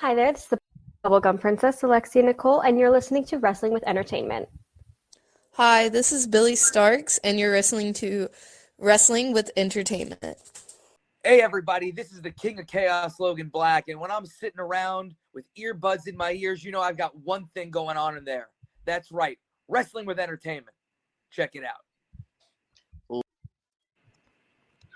Hi there, this is the Bubblegum Princess, Alexia Nicole, and you're listening to Wrestling with Entertainment. Hi, this is Billy Starks, and you're listening to Wrestling with Entertainment. Hey everybody, this is the King of Chaos, Logan Black, and when I'm sitting around with earbuds in my ears, you know I've got one thing going on in there. That's right, Wrestling with Entertainment. Check it out.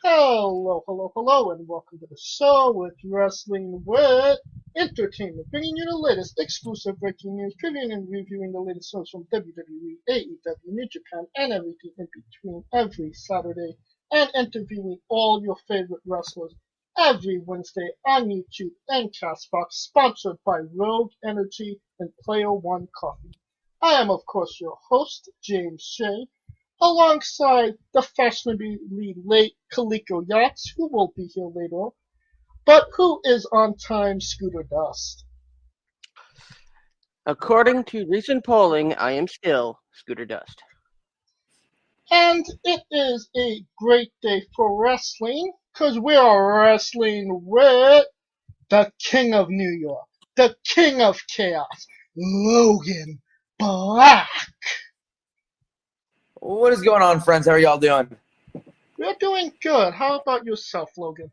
Hello, and welcome to the show with Wrestling with Entertainment, bringing you the latest exclusive breaking news, previewing and reviewing the latest shows from WWE, AEW, New Japan, and everything in between every Saturday, and interviewing all your favorite wrestlers every Wednesday on YouTube and Castbox, sponsored by Rogue Energy and Player One Coffee. I am, of course, your host, James Shea, alongside the fashionably late Kaliko Yachts, who will be here later on, but who is on time, Scooter Dust. According to recent polling, I am still Scooter Dust. And it is a great day for wrestling, because we are wrestling with the King of New York, the King of Chaos, Logan Black. What is going on, friends? How are y'all doing? We're doing good. How about yourself, Logan?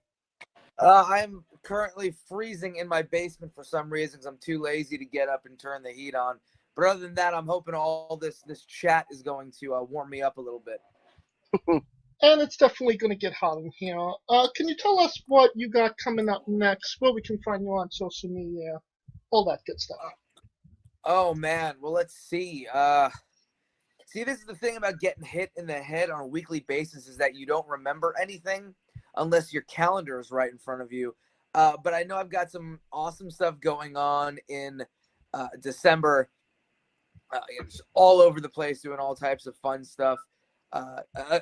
I'm currently freezing in my basement for some reason because I'm too lazy to get up and turn the heat on. But other than that, I'm hoping all this chat is going to warm me up a little bit. And it's definitely going to get hot in here. Can you tell us what you got coming up next, where we can find you on social media, all that good stuff? Oh, man. Well, let's see. See, this is the thing about getting hit in the head on a weekly basis is that you don't remember anything unless your calendar is right in front of you. But I know I've got some awesome stuff going on in December. It's all over the place doing all types of fun stuff.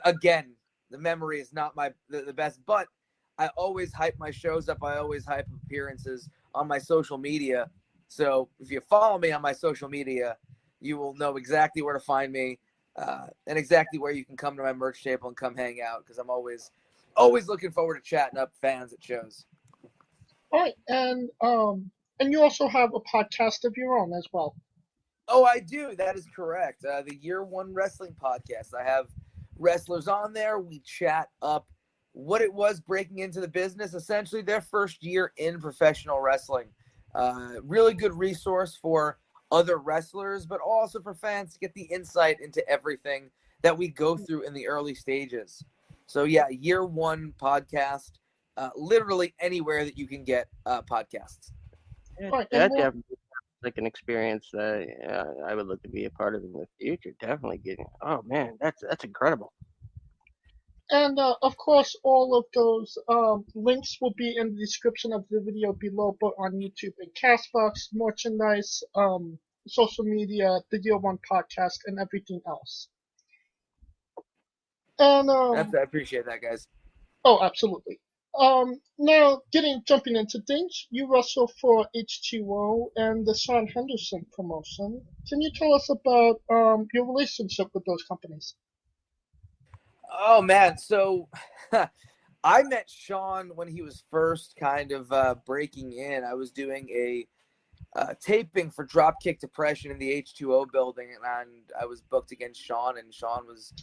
Again, the memory is not the best, but I always hype my shows up. I always hype appearances on my social media. So if you follow me on my social media, you will know exactly where to find me and exactly where you can come to my merch table and come hang out because I'm always looking forward to chatting up fans at shows. All right, and you also have a podcast of your own as well. Oh, I do. That is correct. The Year One Wrestling Podcast. I have wrestlers on there. We chat up what it was breaking into the business, essentially their first year in professional wrestling. Really good resource for other wrestlers, but also for fans to get the insight into everything that we go through in the early stages. So yeah, Year One Podcast, literally anywhere that you can get podcasts. Right, That definitely sounds like an experience that I would love to be a part of in the future. Definitely getting. Oh man, that's incredible. And of course, all of those links will be in the description of the video below, both on YouTube and Castbox, merchandise, social media, the Year One Podcast, and everything else. And I appreciate that, guys. oh, absolutely. Now jumping into things, you wrestle for H2O and the Sean Henderson promotion. Can you tell us about your relationship with those companies? Oh man, so I met Sean when he was first kind of breaking in. I was doing a taping for Dropkick Depression in the H2O building, and I was booked against Sean, and Sean was,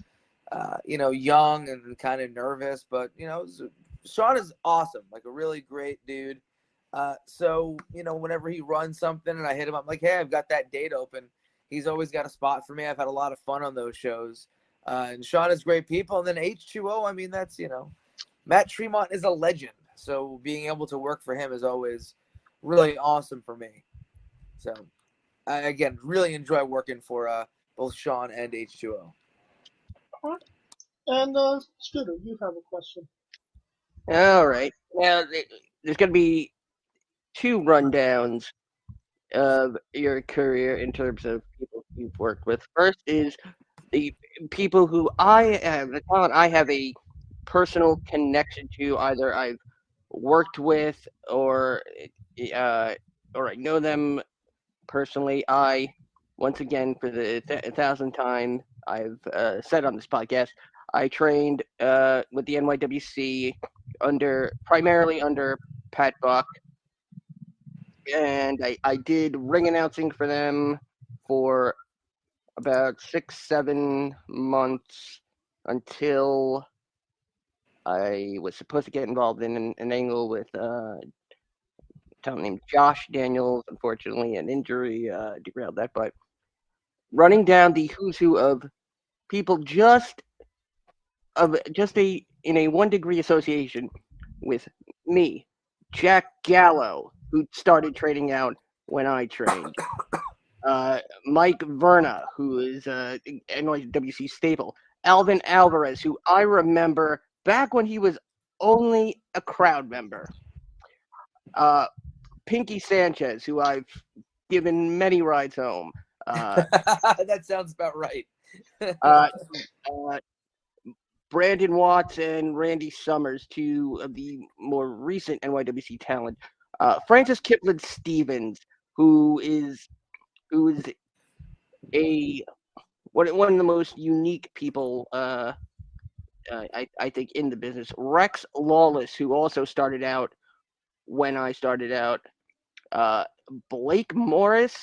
young and kind of nervous, but Sean is awesome, like a really great dude. So whenever he runs something and I hit him up, like, hey, I've got that date open. He's always got a spot for me. I've had a lot of fun on those shows. And Sean is great people. And then H2O, I mean, that's, Matt Tremont is a legend. So being able to work for him is always really awesome for me. So, I, again, really enjoy working for both Sean and H2O. And Scooter, you have a question. All right. Now there's going to be two rundowns of your career in terms of people you've worked with. First is the people who the talent I have a personal connection to. Either I've worked with or I know them personally. Once again, for the 1,000th time, I've said on this podcast, I trained with the NYWC primarily under Pat Buck, and I did ring announcing for them for about 6-7 months until I was supposed to get involved in an angle with a talent named Josh Daniels. Unfortunately, an injury derailed that. But running down the who's who of people just in a 1 degree association with me, Jack Gallo, who started trading out when I trained. Mike Verna, who is NYWC staple. Alvin Alvarez, who I remember back when he was only a crowd member. Pinky Sanchez, who I've given many rides home. That sounds about right. uh, Brandon Watts and Randy Summers, two of the more recent NYWC talent. Francis Kipling Stevens, who is one of the most unique people I think in the business. Rex Lawless, who also started out when I started out. Blake Morris,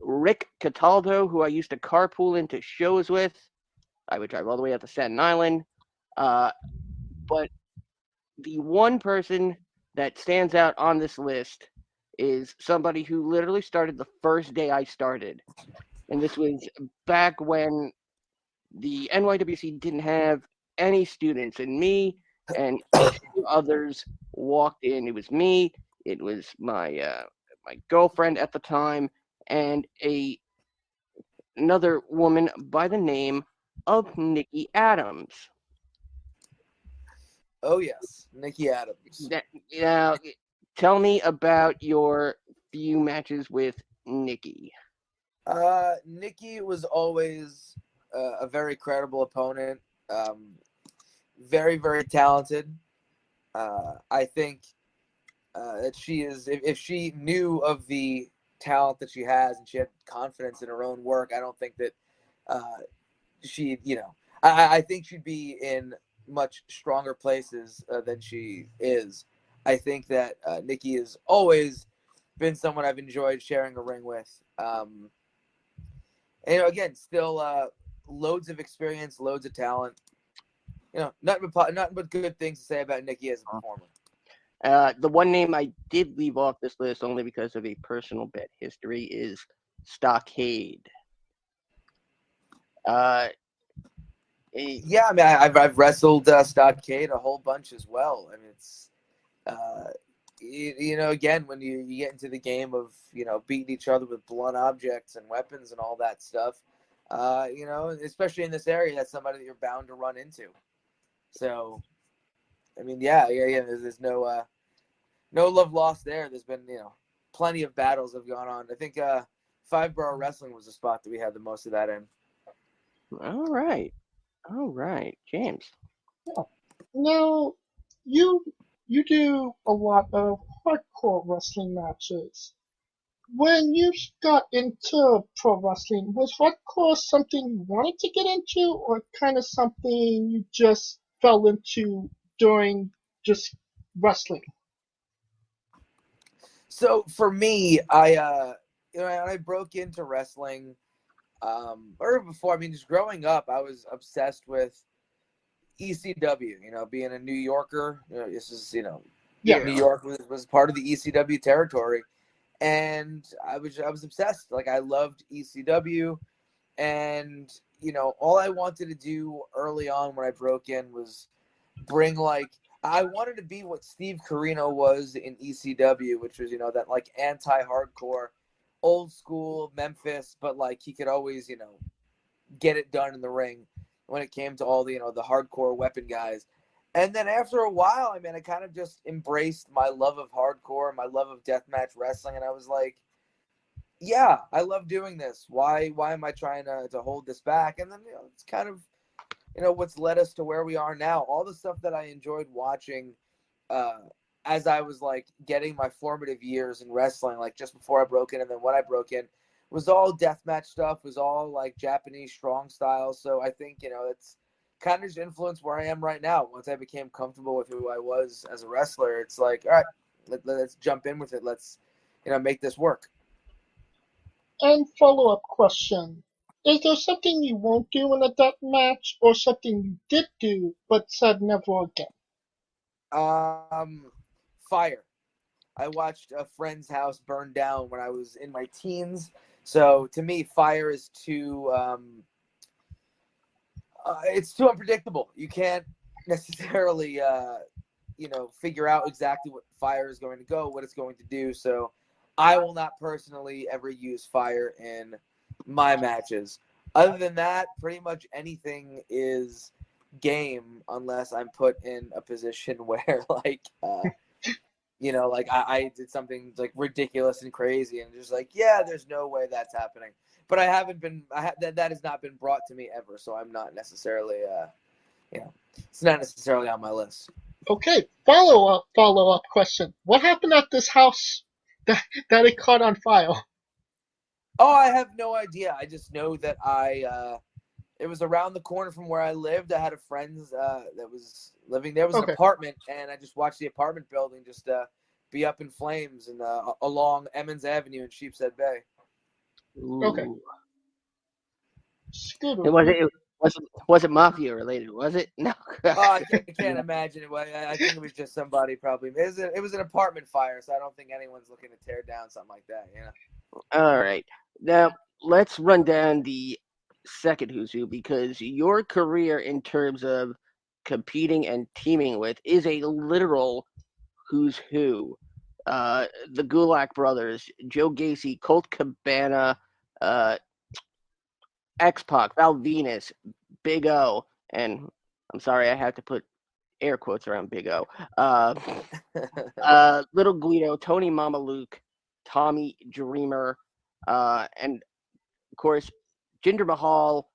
Rick Cataldo, who I used to carpool into shows with. I would drive all the way out to Staten Island. But the one person that stands out on this list is somebody who literally started the first day I started. And this was back when the NYWC didn't have any students, and me and two others walked in. It was me, it was my girlfriend at the time, and another woman by the name of Nikki Adams. Oh yes, Nikki Adams. Now, tell me about your few matches with Nikki. Nikki was always a very credible opponent. Very, very talented. I think that she is, if she knew of the talent that she has and she had confidence in her own work, I don't think that she, I think she'd be in much stronger places than she is. I think that Nikki has always been someone I've enjoyed sharing a ring with. And, again, still loads of experience, loads of talent. Nothing but good things to say about Nikki as a performer. The one name I did leave off this list only because of a personal bet history is Stockade. Yeah, I mean, I've wrestled Stockade a whole bunch as well. I mean, it's again, when you get into the game of beating each other with blunt objects and weapons and all that stuff, especially in this area, that's somebody that you're bound to run into. So, I mean, yeah. There's no love lost there. There's been plenty of battles have gone on. I think 5-Borough Wrestling was the spot that we had the most of that in. All right, James. Yeah. Now, you do a lot of hardcore wrestling matches. When you got into pro wrestling, was hardcore something you wanted to get into, or kind of something you just fell into during just wrestling? So for me, I broke into wrestling, or before. I mean, just growing up, I was obsessed with ECW. Being a New Yorker, this is Yeah. New York was part of the ECW territory, and I was obsessed. Like, I loved ECW, and all I wanted to do early on when I broke in was bring, like, I wanted to be what Steve Corino was in ECW, which was that like anti-hardcore, old school Memphis, but like he could always get it done in the ring when it came to all the the hardcore weapon guys. And then after a while, I kind of just embraced my love of hardcore, my love of deathmatch wrestling, and I was like, yeah, I love doing this. Why am I trying to hold this back? And then it's kind of what's led us to where we are now. All the stuff that I enjoyed watching as I was like getting my formative years in wrestling, like just before I broke in and then when I broke in, was all deathmatch stuff, was all like Japanese strong style. So I think it's kind of just influenced where I am right now. Once I became comfortable with who I was as a wrestler, it's like, all right, let's jump in with it. Let's make this work. And follow-up question. Is there something you won't do in a death match, or something you did do but said never again? Fire. I watched a friend's house burn down when I was in my teens. So to me, fire is too it's too unpredictable. You can't necessarily figure out exactly what fire is going to go, what it's going to do. So I will not personally ever use fire in my matches. Other than that, pretty much anything is game unless I'm put in a position where I did something like ridiculous and crazy and just there's no way that's happening. But that has not been brought to me ever. So I'm not necessarily, it's not necessarily on my list. Okay, follow-up question. What happened at this house that it caught on fire? Oh, I have no idea. I just know that it was around the corner from where I lived. I had a friend that was living there. It was an apartment, and I just watched the apartment building just be up in flames and along Emmons Avenue in Sheepshead Bay. Ooh. Okay. Was it mafia related? Was it? No. I can't imagine it. I think it was just somebody probably. It was an apartment fire, so I don't think anyone's looking to tear down something like that. All right. Now let's run down the second who's who, because your career in terms of competing and teaming with is a literal who's who. The Gulak brothers, Joe Gacy, Colt Cabana, X-Pac, Val Venus, Big O, and I'm sorry I have to put air quotes around Big O. Little Guido, Tony Mamaluke, Tommy Dreamer, and of course Jinder Mahal,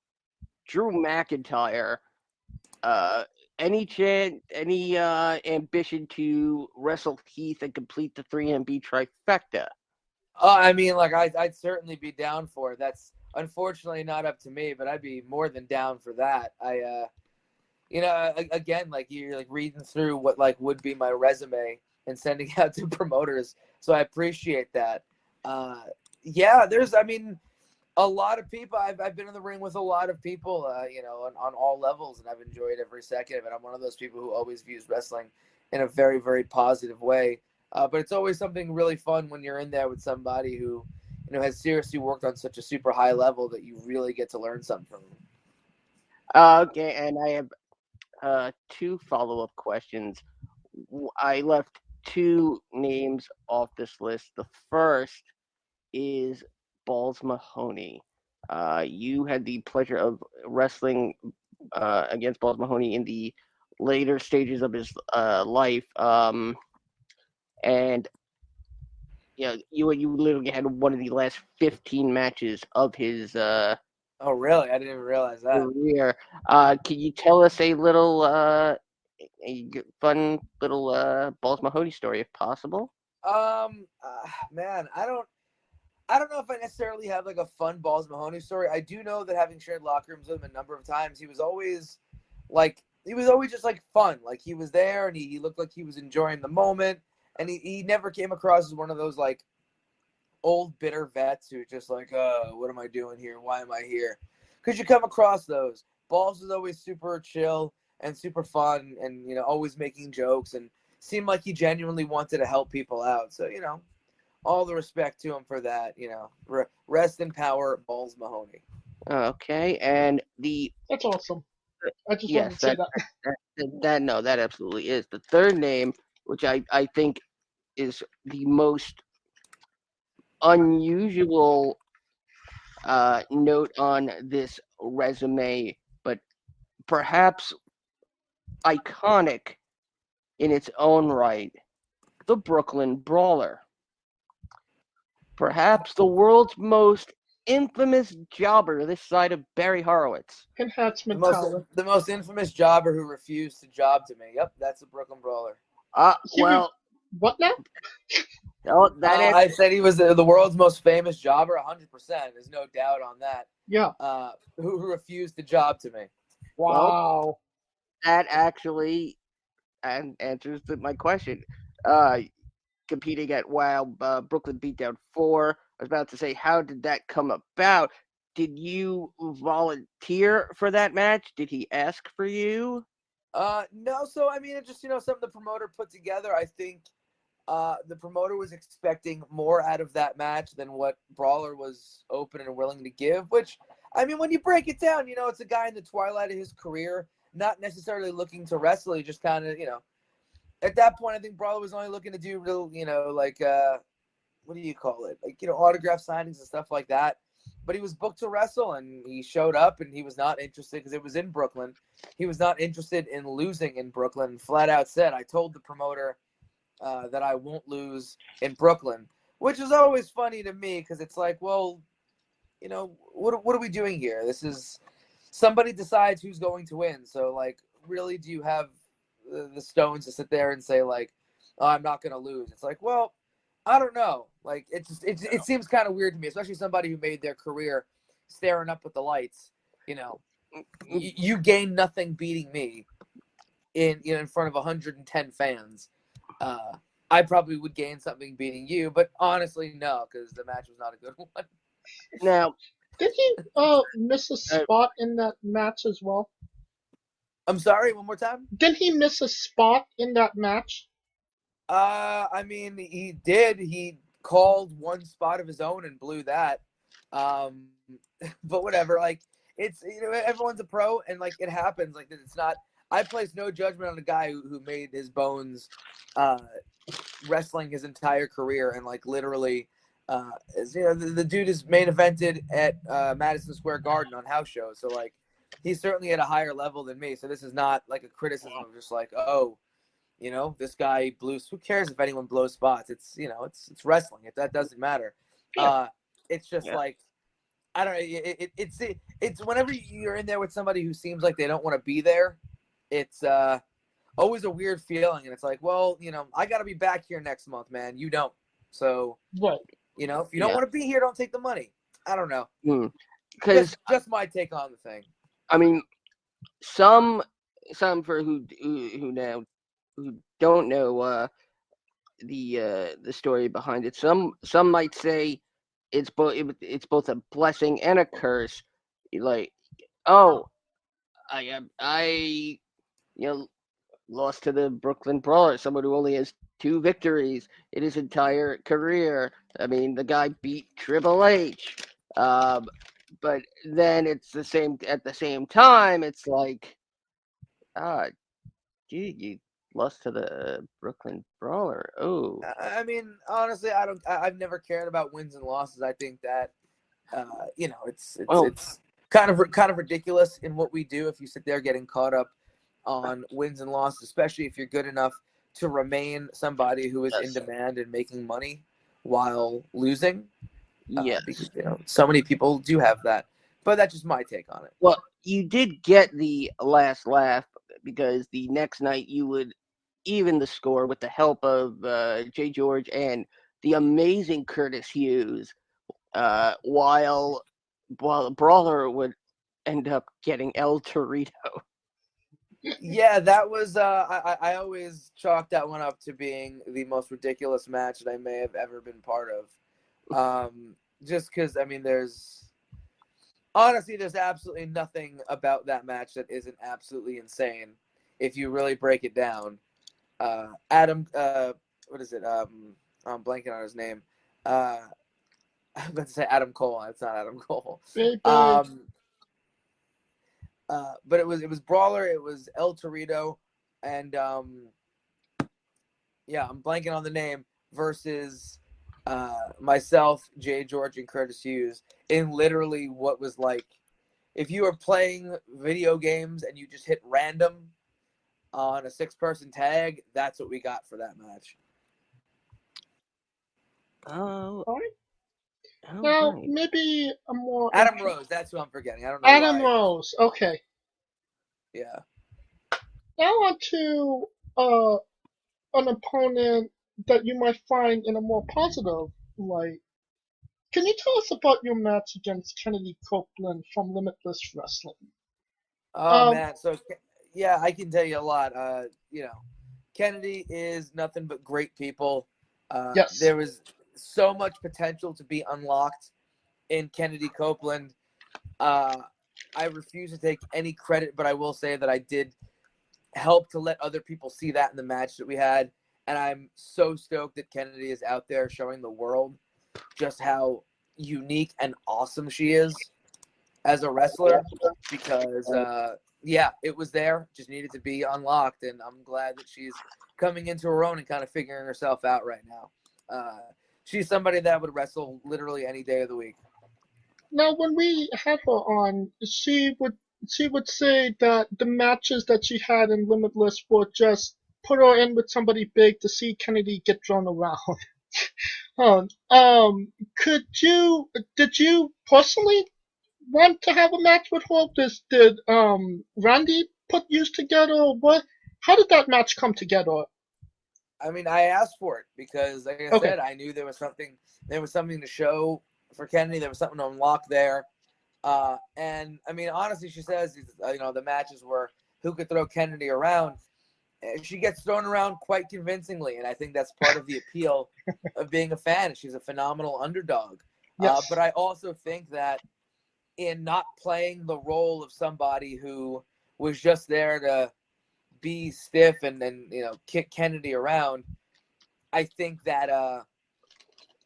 Drew McIntyre. Any ambition to wrestle Heath and complete the 3MB trifecta? I mean, I'd certainly be down for it. That's unfortunately not up to me, but I'd be more than down for that. Again, you're reading through what would be my resume and sending out to promoters, so I appreciate that. There's a lot of people. I've been in the ring with a lot of people, on all levels, and I've enjoyed every second of it. I'm one of those people who always views wrestling in a very, very positive way. But it's always something really fun when you're in there with somebody who, has seriously worked on such a super high level that you really get to learn something from them. Okay, and I have two follow-up questions. I left two names off this list. The first is Balls Mahoney. You had the pleasure of wrestling against Balls Mahoney in the later stages of his life, and you literally had one of the last 15 matches of his Oh, really? I didn't even realize that. career. Can you tell us a little a fun little Balls Mahoney story, if possible? Man, I don't know if I necessarily have a fun Balls Mahoney story. I do know that having shared locker rooms with him a number of times, he was always just fun. He was there and he looked like he was enjoying the moment, and he never came across as one of those old bitter vets who just what am I doing here? Why am I here? Because you come across those. Balls was always super chill and super fun and always making jokes and seemed like he genuinely wanted to help people out. So all the respect to him for that. Rest in power, Balls Mahoney. Okay, and That's awesome. I just wanted to say that. That absolutely is. The third name, which I think is the most unusual note on this resume, but perhaps iconic in its own right, the Brooklyn Brawler. Perhaps the world's most infamous jobber this side of Barry Horowitz. Enhancement The talent. most infamous jobber who refused to job to me. Yep, that's the Brooklyn Brawler. What now? I said he was the world's most famous jobber, 100%. There's no doubt on that. Yeah. Who refused to job to me. Wow. Well, that actually answers my question. competing at WOW Brooklyn Beatdown 4. I was about to say, how did that come about? Did you volunteer for that match? Did he ask for you? No. So I mean, it just something the promoter put together. I think the promoter was expecting more out of that match than what Brawler was open and willing to give. Which, I mean, when you break it down, it's a guy in the twilight of his career, not necessarily looking to wrestle. He just kind of, at that point, I think Brawler was only looking to do real, like what do you call it? Like, autograph signings and stuff like that. But he was booked to wrestle, and he showed up, and he was not interested because it was in Brooklyn. He was not interested in losing in Brooklyn. Flat out said, I told the promoter that I won't lose in Brooklyn, which is always funny to me because it's like, well, what are we doing here? This is somebody decides who's going to win. So, like, really, do you have the stones to sit there and say, like, oh, I'm not going to lose? It's like, well, I don't know. Like, it seems kind of weird to me, especially somebody who made their career staring up at the lights. You gain nothing beating me in front of 110 fans. I probably would gain something beating you, but honestly, no, because the match was not a good one. Now, Did he miss a spot in that match as well? I'm sorry, one more time? Did he miss a spot in that match? I mean, he did. He called one spot of his own and blew that. But whatever. Like, it's everyone's a pro, and like it happens. Like, it's not. I place no judgment on a guy who made his bones wrestling his entire career, and like literally, the dude is main evented at Madison Square Garden on house shows. So like, he's certainly at a higher level than me. So this is not like a criticism of just like, oh, this guy blew. Who cares if anyone blows spots? It's it's wrestling. That doesn't matter. It's just like, I don't know. It's whenever you're in there with somebody who seems like they don't want to be there, it's always a weird feeling. And it's like, well, I got to be back here next month, man. You don't. So, Right. if you don't want to be here, don't take the money. I don't know. Because just my take on the thing. I mean, some for who don't know the story behind it. Some might say it's both a blessing and a curse. Like, oh, I lost to the Brooklyn Brawler, someone who only has 2 victories in his entire career. I mean, the guy beat Triple H. But then it's the same at the same time. It's like, you lost to the Brooklyn Brawler. Oh, I mean, honestly, I've never cared about wins and losses. I think that, it's kind of ridiculous in what we do if you sit there getting caught up on wins and losses, especially if you're good enough to remain somebody who is in demand and making money while losing. yeah. Because so many people do have that, but that's just my take on it. Well, you did get the last laugh because the next night you would even the score with the help of Jay George and the amazing Curtis Hughes, while Brawler would end up getting El Torito. Yeah, that was I always chalked that one up to being the most ridiculous match that I may have ever been part of. Just because, I mean, there's absolutely nothing about that match that isn't absolutely insane if you really break it down. Adam, what is it? I'm blanking on his name. I'm about to say Adam Cole. It's not Adam Cole. But it was Brawler, it was El Torito, and I'm blanking on the name, versus myself, Jay George, and Curtis Hughes in literally what was like, if you were playing video games and you just hit random on a 6-person tag, that's what we got for that match. Oh. Now, maybe a more... Adam Rose, that's who I'm forgetting. I don't know Adam why. Rose, okay. Yeah. Now on to an opponent that you might find in a more positive light. Can you tell us about your match against Kennedy Copeland from Limitless Wrestling? Oh, man. So, yeah, I can tell you a lot. Kennedy is nothing but great people. Yes. There was so much potential to be unlocked in Kennedy Copeland. I refuse to take any credit, but I will say that I did help to let other people see that in the match that we had. And I'm so stoked that Kennedy is out there showing the world just how unique and awesome she is as a wrestler, because yeah, it was there, just needed to be unlocked, and I'm glad that she's coming into her own and kind of figuring herself out right now. She's somebody that would wrestle literally any day of the week. Now, when we had her on, she would say that the matches that she had in Limitless would just put her in with somebody big to see Kennedy get thrown around. Did you personally want to have a match with her? Did Randy put you together, or what? How did that match come together? I mean, I asked for it because, like I said, I knew there was something to show for Kennedy. There was something to unlock there. And I mean, honestly, she says, the matches were who could throw Kennedy around. She gets thrown around quite convincingly, and I think that's part of the appeal of being a fan. She's a phenomenal underdog. Yes. But I also think that in not playing the role of somebody who was just there to be stiff and kick Kennedy around, I think that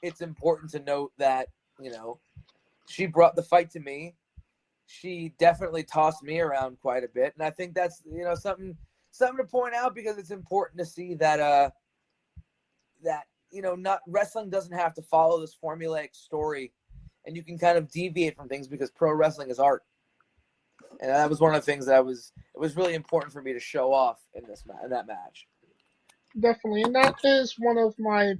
it's important to note that she brought the fight to me. She definitely tossed me around quite a bit, and I think that's something to point out, because it's important to see that not wrestling doesn't have to follow this formulaic story, and you can kind of deviate from things, because pro wrestling is art. And that was one of the things that it was really important for me to show off in that match. Definitely, and that is one of my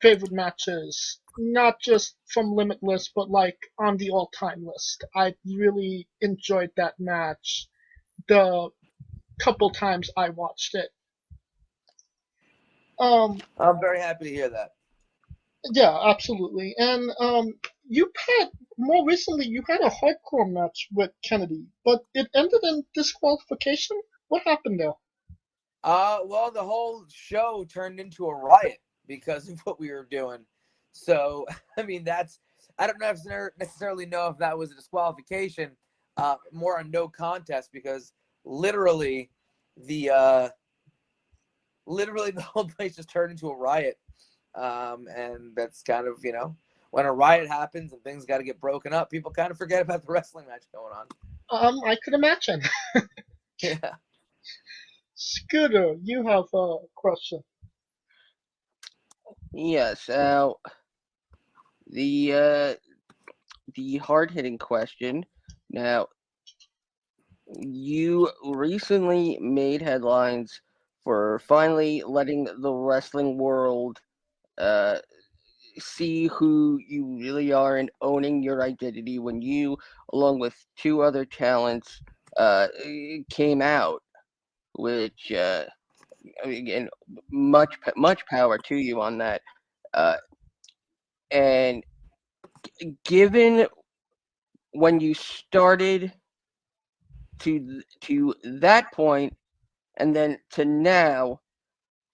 favorite matches, not just from Limitless, but like on the all-time list. I really enjoyed that match the couple times I watched it. I'm very happy to hear that. Yeah, absolutely. And more recently you had a hardcore match with Kennedy, but it ended in disqualification. What happened there? Well, the whole show turned into a riot because of what we were doing. So, I mean, I don't necessarily know if that was a disqualification, more a no contest, because literally the whole place just turned into a riot. And that's kind of, when a riot happens and things got to get broken up, people kind of forget about the wrestling match going on. I could imagine. Yeah. Scooter, you have a question. Yes. Now, the hard-hitting question. Now, you recently made headlines for finally letting the wrestling world see who you really are and owning your identity, when you, along with two other talents, came out, which again, much power to you on that. And given when you started to that point and then to now,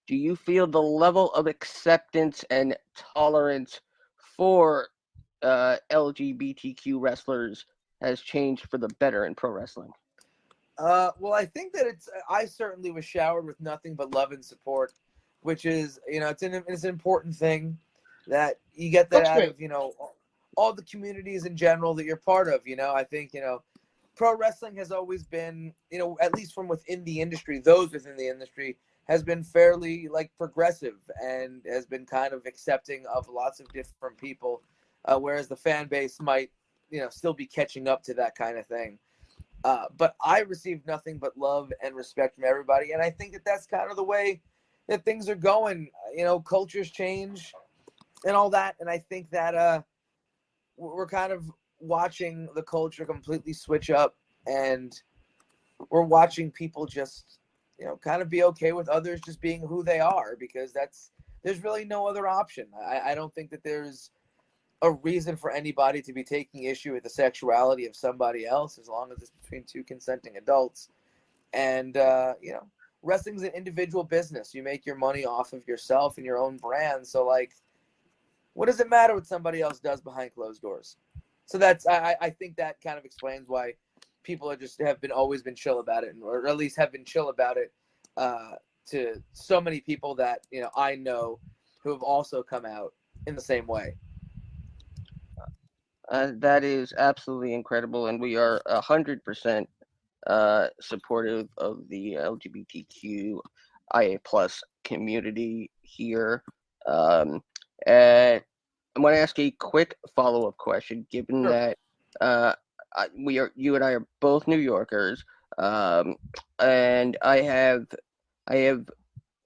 do you feel the level of acceptance and tolerance for LGBTQ wrestlers has changed for the better in pro wrestling? Well, I think that I certainly was showered with nothing but love and support, which is, it's an important thing that you get that out of, all the communities in general that you're part of. I think, pro wrestling has always been, at least from within the industry, those within the industry, has been fairly progressive and has been kind of accepting of lots of different people, whereas the fan base might, still be catching up to that kind of thing. But I received nothing but love and respect from everybody, and I think that that's kind of the way that things are going. Cultures change and all that, and I think that we're kind of watching the culture completely switch up, and we're watching people just kind of be okay with others just being who they are, because there's really no other option. I don't think that there's a reason for anybody to be taking issue with the sexuality of somebody else, as long as it's between two consenting adults. And wrestling's an individual business. You make your money off of yourself and your own brand. So like, what does it matter what somebody else does behind closed doors? So that's I think that kind of explains why people have always been chill about it, or at least have been chill about it to so many people that I know who have also come out in the same way. That is absolutely incredible, and we are 100% supportive of the LGBTQIA plus community here. And I'm going to ask a quick follow-up question, given Sure. that you and I are both New Yorkers, and I have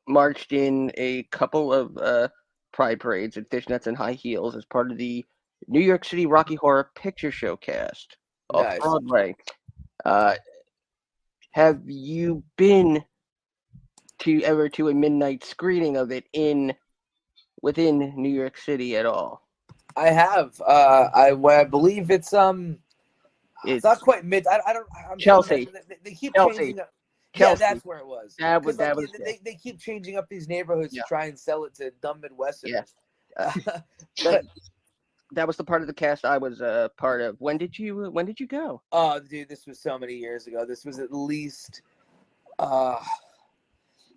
marched in a couple of pride parades in fishnets and high heels as part of the New York City Rocky Horror Picture Show cast off Nice. Broadway. Have you been to a midnight screening of it within New York City at all? I have. I believe it's not quite mid. I don't. I'm Chelsea. They keep Chelsea. changing up. Chelsea. Yeah, that's where it was. That was They keep changing up these neighborhoods to try and sell it to dumb Midwesterners. Yeah. But that was the part of the cast I was part of. When did you go? oh, dude, this was so many years ago. This was at least. I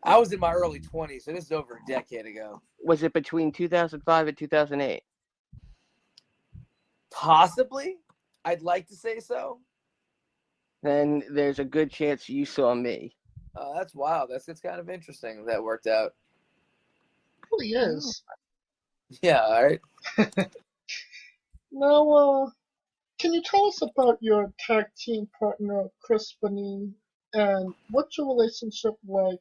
was in my early 20s, so this is over a decade ago. Was it between 2005 and 2008? Possibly. I'd like to say so. Then there's a good chance you saw me. That's wild. It's kind of interesting that worked out. Really is. Yeah, all right. Now, can you tell us about your tag team partner, Chris Benne, and what's your relationship like?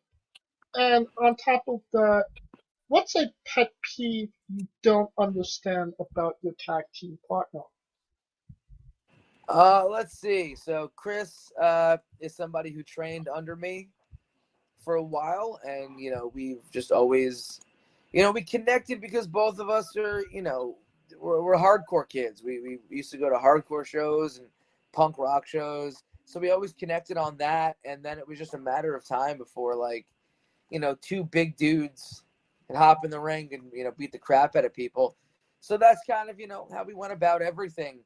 And on top of that, what's a pet peeve you don't understand about your tag team partner? Let's see. So Chris is somebody who trained under me for a while, and we've just always, we connected because both of us are, we're hardcore kids. We used to go to hardcore shows and punk rock shows, so we always connected on that. And then it was just a matter of time before, like, two big dudes could hop in the ring and beat the crap out of people. So that's kind of how we went about everything.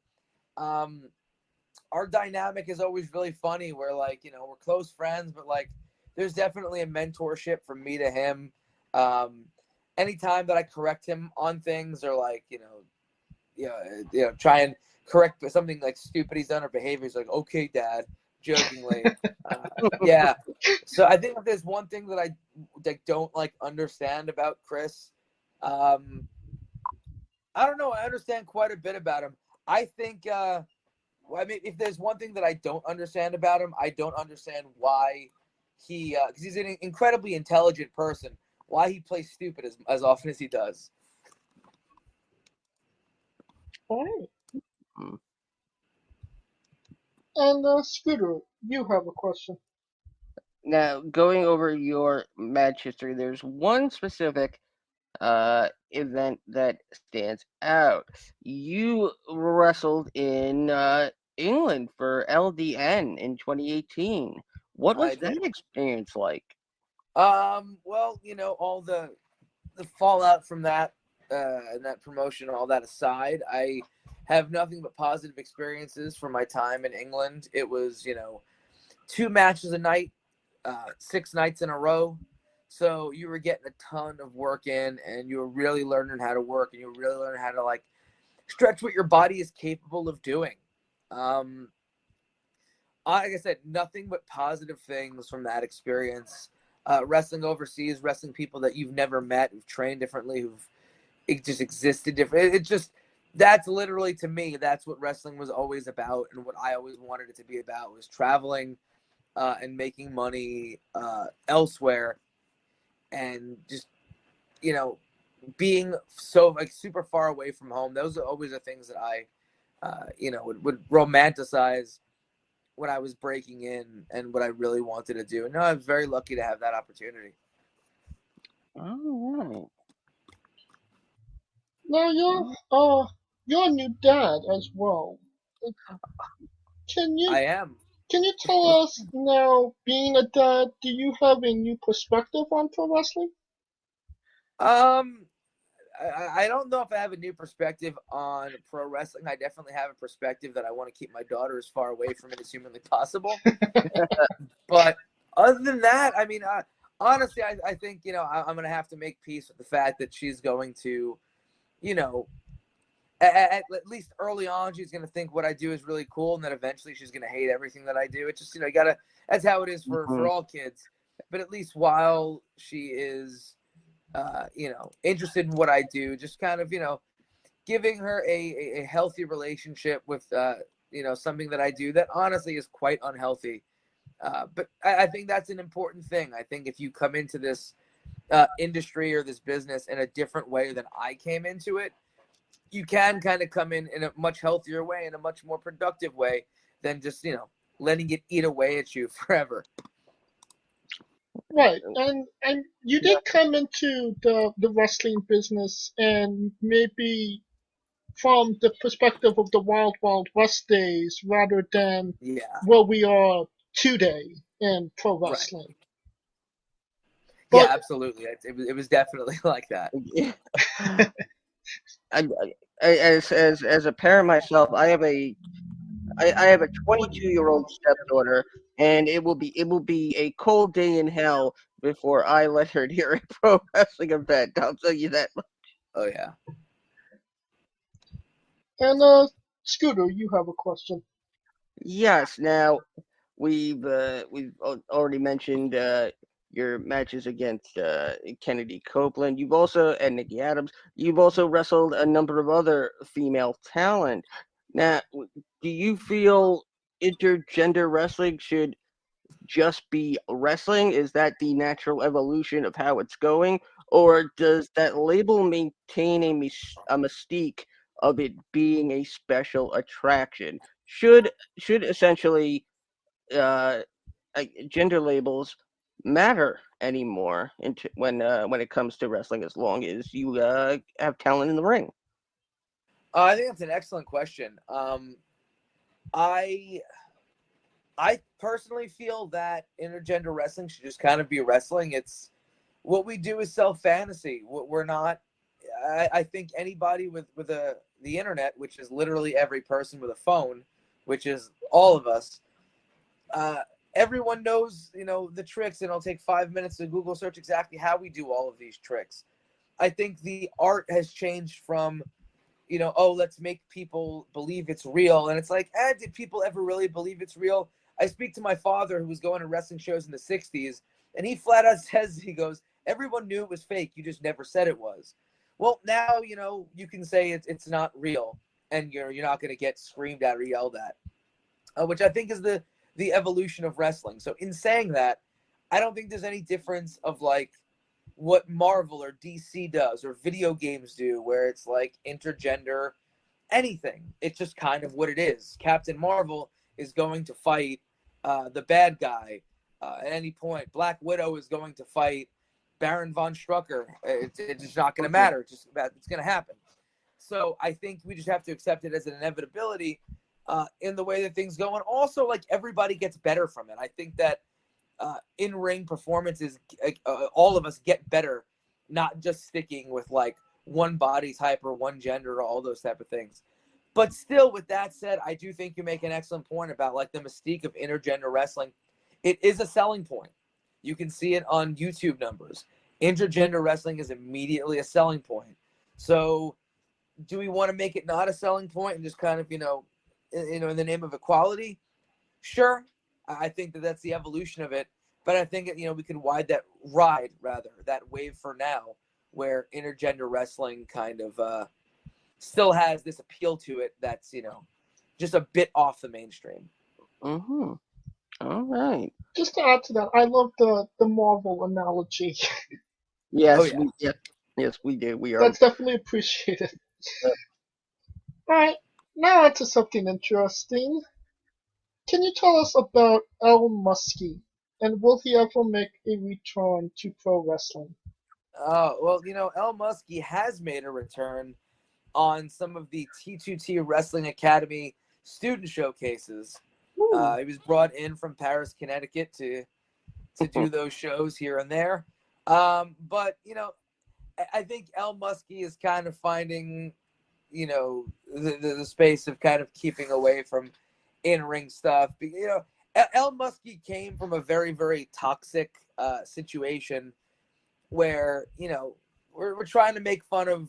Our dynamic is always really funny. We're like, we're close friends, but like, there's definitely a mentorship from me to him. Anytime that I correct him on things, or like, try and correct something like stupid he's done or behavior, he's like, okay, Dad, jokingly. Yeah. So I think if there's one thing that I don't like understand about Chris, I don't know. I understand quite a bit about him. I think, if there's one thing that I don't understand about him, I don't understand why he, because he's an incredibly intelligent person, why he plays stupid as often as he does. All right. And Scooter, you have a question. Now, going over your match history, there's one specific event that stands out. You wrestled in England for LDN in 2018. What was that experience like? Well, all the fallout from that and that promotion, all that aside, I have nothing but positive experiences from my time in England. It was, 2 matches a night, 6 nights in a row. So you were getting a ton of work in, and you were really learning how to work, and you were really learning how to like stretch what your body is capable of doing. Like I said, nothing but positive things from that experience. Wrestling overseas, wrestling people that you've never met, who've trained differently, it just existed different. That's literally, to me, that's what wrestling was always about, and what I always wanted it to be about, was traveling and making money elsewhere, and just being so like super far away from home. Those are always the things that I would romanticize when I was breaking in, and what I really wanted to do. And no, I'm very lucky to have that opportunity. All right. Now you're a new dad as well. I am. Can you tell us now, being a dad, do you have a new perspective on pro wrestling? I don't know if I have a new perspective on pro wrestling. I definitely have a perspective that I want to keep my daughter as far away from it as humanly possible. But other than that, I mean, honestly, I think, I'm going to have to make peace with the fact that she's going to, at least early on, she's going to think what I do is really cool. And then eventually she's going to hate everything that I do. It's just, that's how it is for all kids. But at least while she is, interested in what I do, just kind of, giving her a healthy relationship with, something that I do that honestly is quite unhealthy. But I think that's an important thing. I think if you come into this industry or this business in a different way than I came into it, you can kind of come in a much healthier way, in a much more productive way than just, letting it eat away at you forever. Right, and you did come into the wrestling business, and maybe from the perspective of the Wild Wild West days rather than where we are today in pro wrestling. Right. Yeah, absolutely. It was definitely like that. As a parent myself, I have a 22-year-old stepdaughter, and it will be a cold day in hell before I let her near a pro wrestling event. I'll tell you that. Oh yeah. And Scooter, you have a question. Yes. Now we've already mentioned your matches against Kennedy Copeland. You've also and Nikki Adams. You've also wrestled a number of other female talent. Now, do you feel intergender wrestling should just be wrestling? Is that the natural evolution of how it's going? Or does that label maintain a mystique of it being a special attraction? Should essentially gender labels matter anymore when it comes to wrestling, as long as you have talent in the ring? I think that's an excellent question. I personally feel that intergender wrestling should just kind of be wrestling. It's what we do is sell fantasy. We're not. I think anybody with the internet, which is literally every person with a phone, which is all of us. Everyone knows, the tricks, and it'll take 5 minutes to Google search exactly how we do all of these tricks. I think the art has changed from, let's make people believe it's real. And it's like, did people ever really believe it's real? I speak to my father, who was going to wrestling shows in the 60s, and he flat out says, he goes, everyone knew it was fake. You just never said it was. Well, now, you can say it's not real, and you're not going to get screamed at or yelled at, which I think is the evolution of wrestling. So in saying that, I don't think there's any difference of like what Marvel or DC does or video games do, where it's like intergender anything. It's just kind of what it is. Captain Marvel is going to fight the bad guy at any point. Black Widow is going to fight Baron von Strucker. It's just not going to matter. It's going to happen. So I think we just have to accept it as an inevitability in the way that things go. And also, like, everybody gets better from it. I think that in-ring performances, all of us get better, not just sticking with like one body type or one gender or all those type of things. But still, with that said, I do think you make an excellent point about like the mystique of intergender wrestling. It is a selling point. You can see it on YouTube numbers. Intergender wrestling is immediately a selling point. So do we want to make it not a selling point and just kind of, in the name of equality? Sure. I think that's the evolution of it. But I think, we could ride that wave for now, where intergender wrestling kind of still has this appeal to it that's, just a bit off the mainstream. Mm-hmm. All right. Just to add to that, I love the Marvel analogy. Yes, Oh, yeah. Yes, we do. We are. That's definitely appreciated. All right, now on to something interesting. Can you tell us about El Muskie, and will he ever make a return to pro wrestling? Well, El Muskie has made a return on some of the T2T Wrestling Academy student showcases. Ooh. He was brought in from Paris, Connecticut to do those shows here and there. But I think El Muskie is kind of finding, the space of kind of keeping away from in-ring stuff. El Muskie came from a very, very toxic situation where, we're trying to make fun of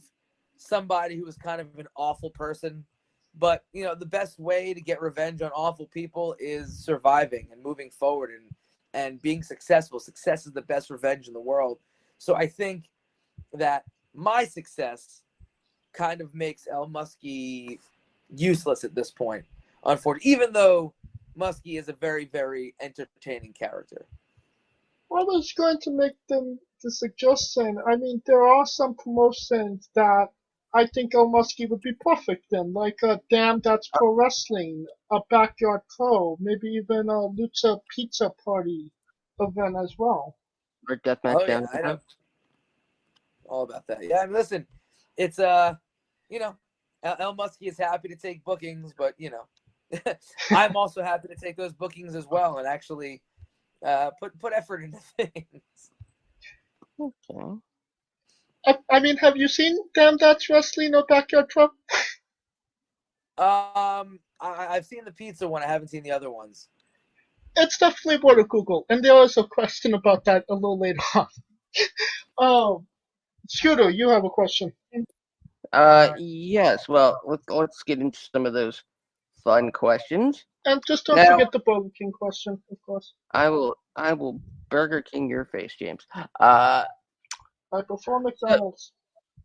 somebody who was kind of an awful person. But, the best way to get revenge on awful people is surviving and moving forward and being successful. Success is the best revenge in the world. So I think that my success kind of makes El Muskie useless at this point, unfortunately, even though Muskie is a very, very entertaining character. I was going to make the suggestion. I mean, there are some promotions that I think El Muskie would be perfect in, like Damn That's Pro Wrestling, a Backyard Pro, maybe even a Lucha Pizza Party event as well. Or Deathmatch down. I know all about that. Yeah, I mean, listen, it's El Muskie is happy to take bookings, but I'm also happy to take those bookings as well and actually put effort into things. Okay. I mean, have you seen Damn That's Wrestling or Backyard Pro? I've seen the pizza one. I haven't seen the other ones. It's definitely worth a Google, and there is a question about that a little later on. Scooter, you have a question. Yes. Well, let's get into some of those fun questions. And just don't Now- forget the Burger King question, of course. I will Burger King your face, James. I prefer McDonald's.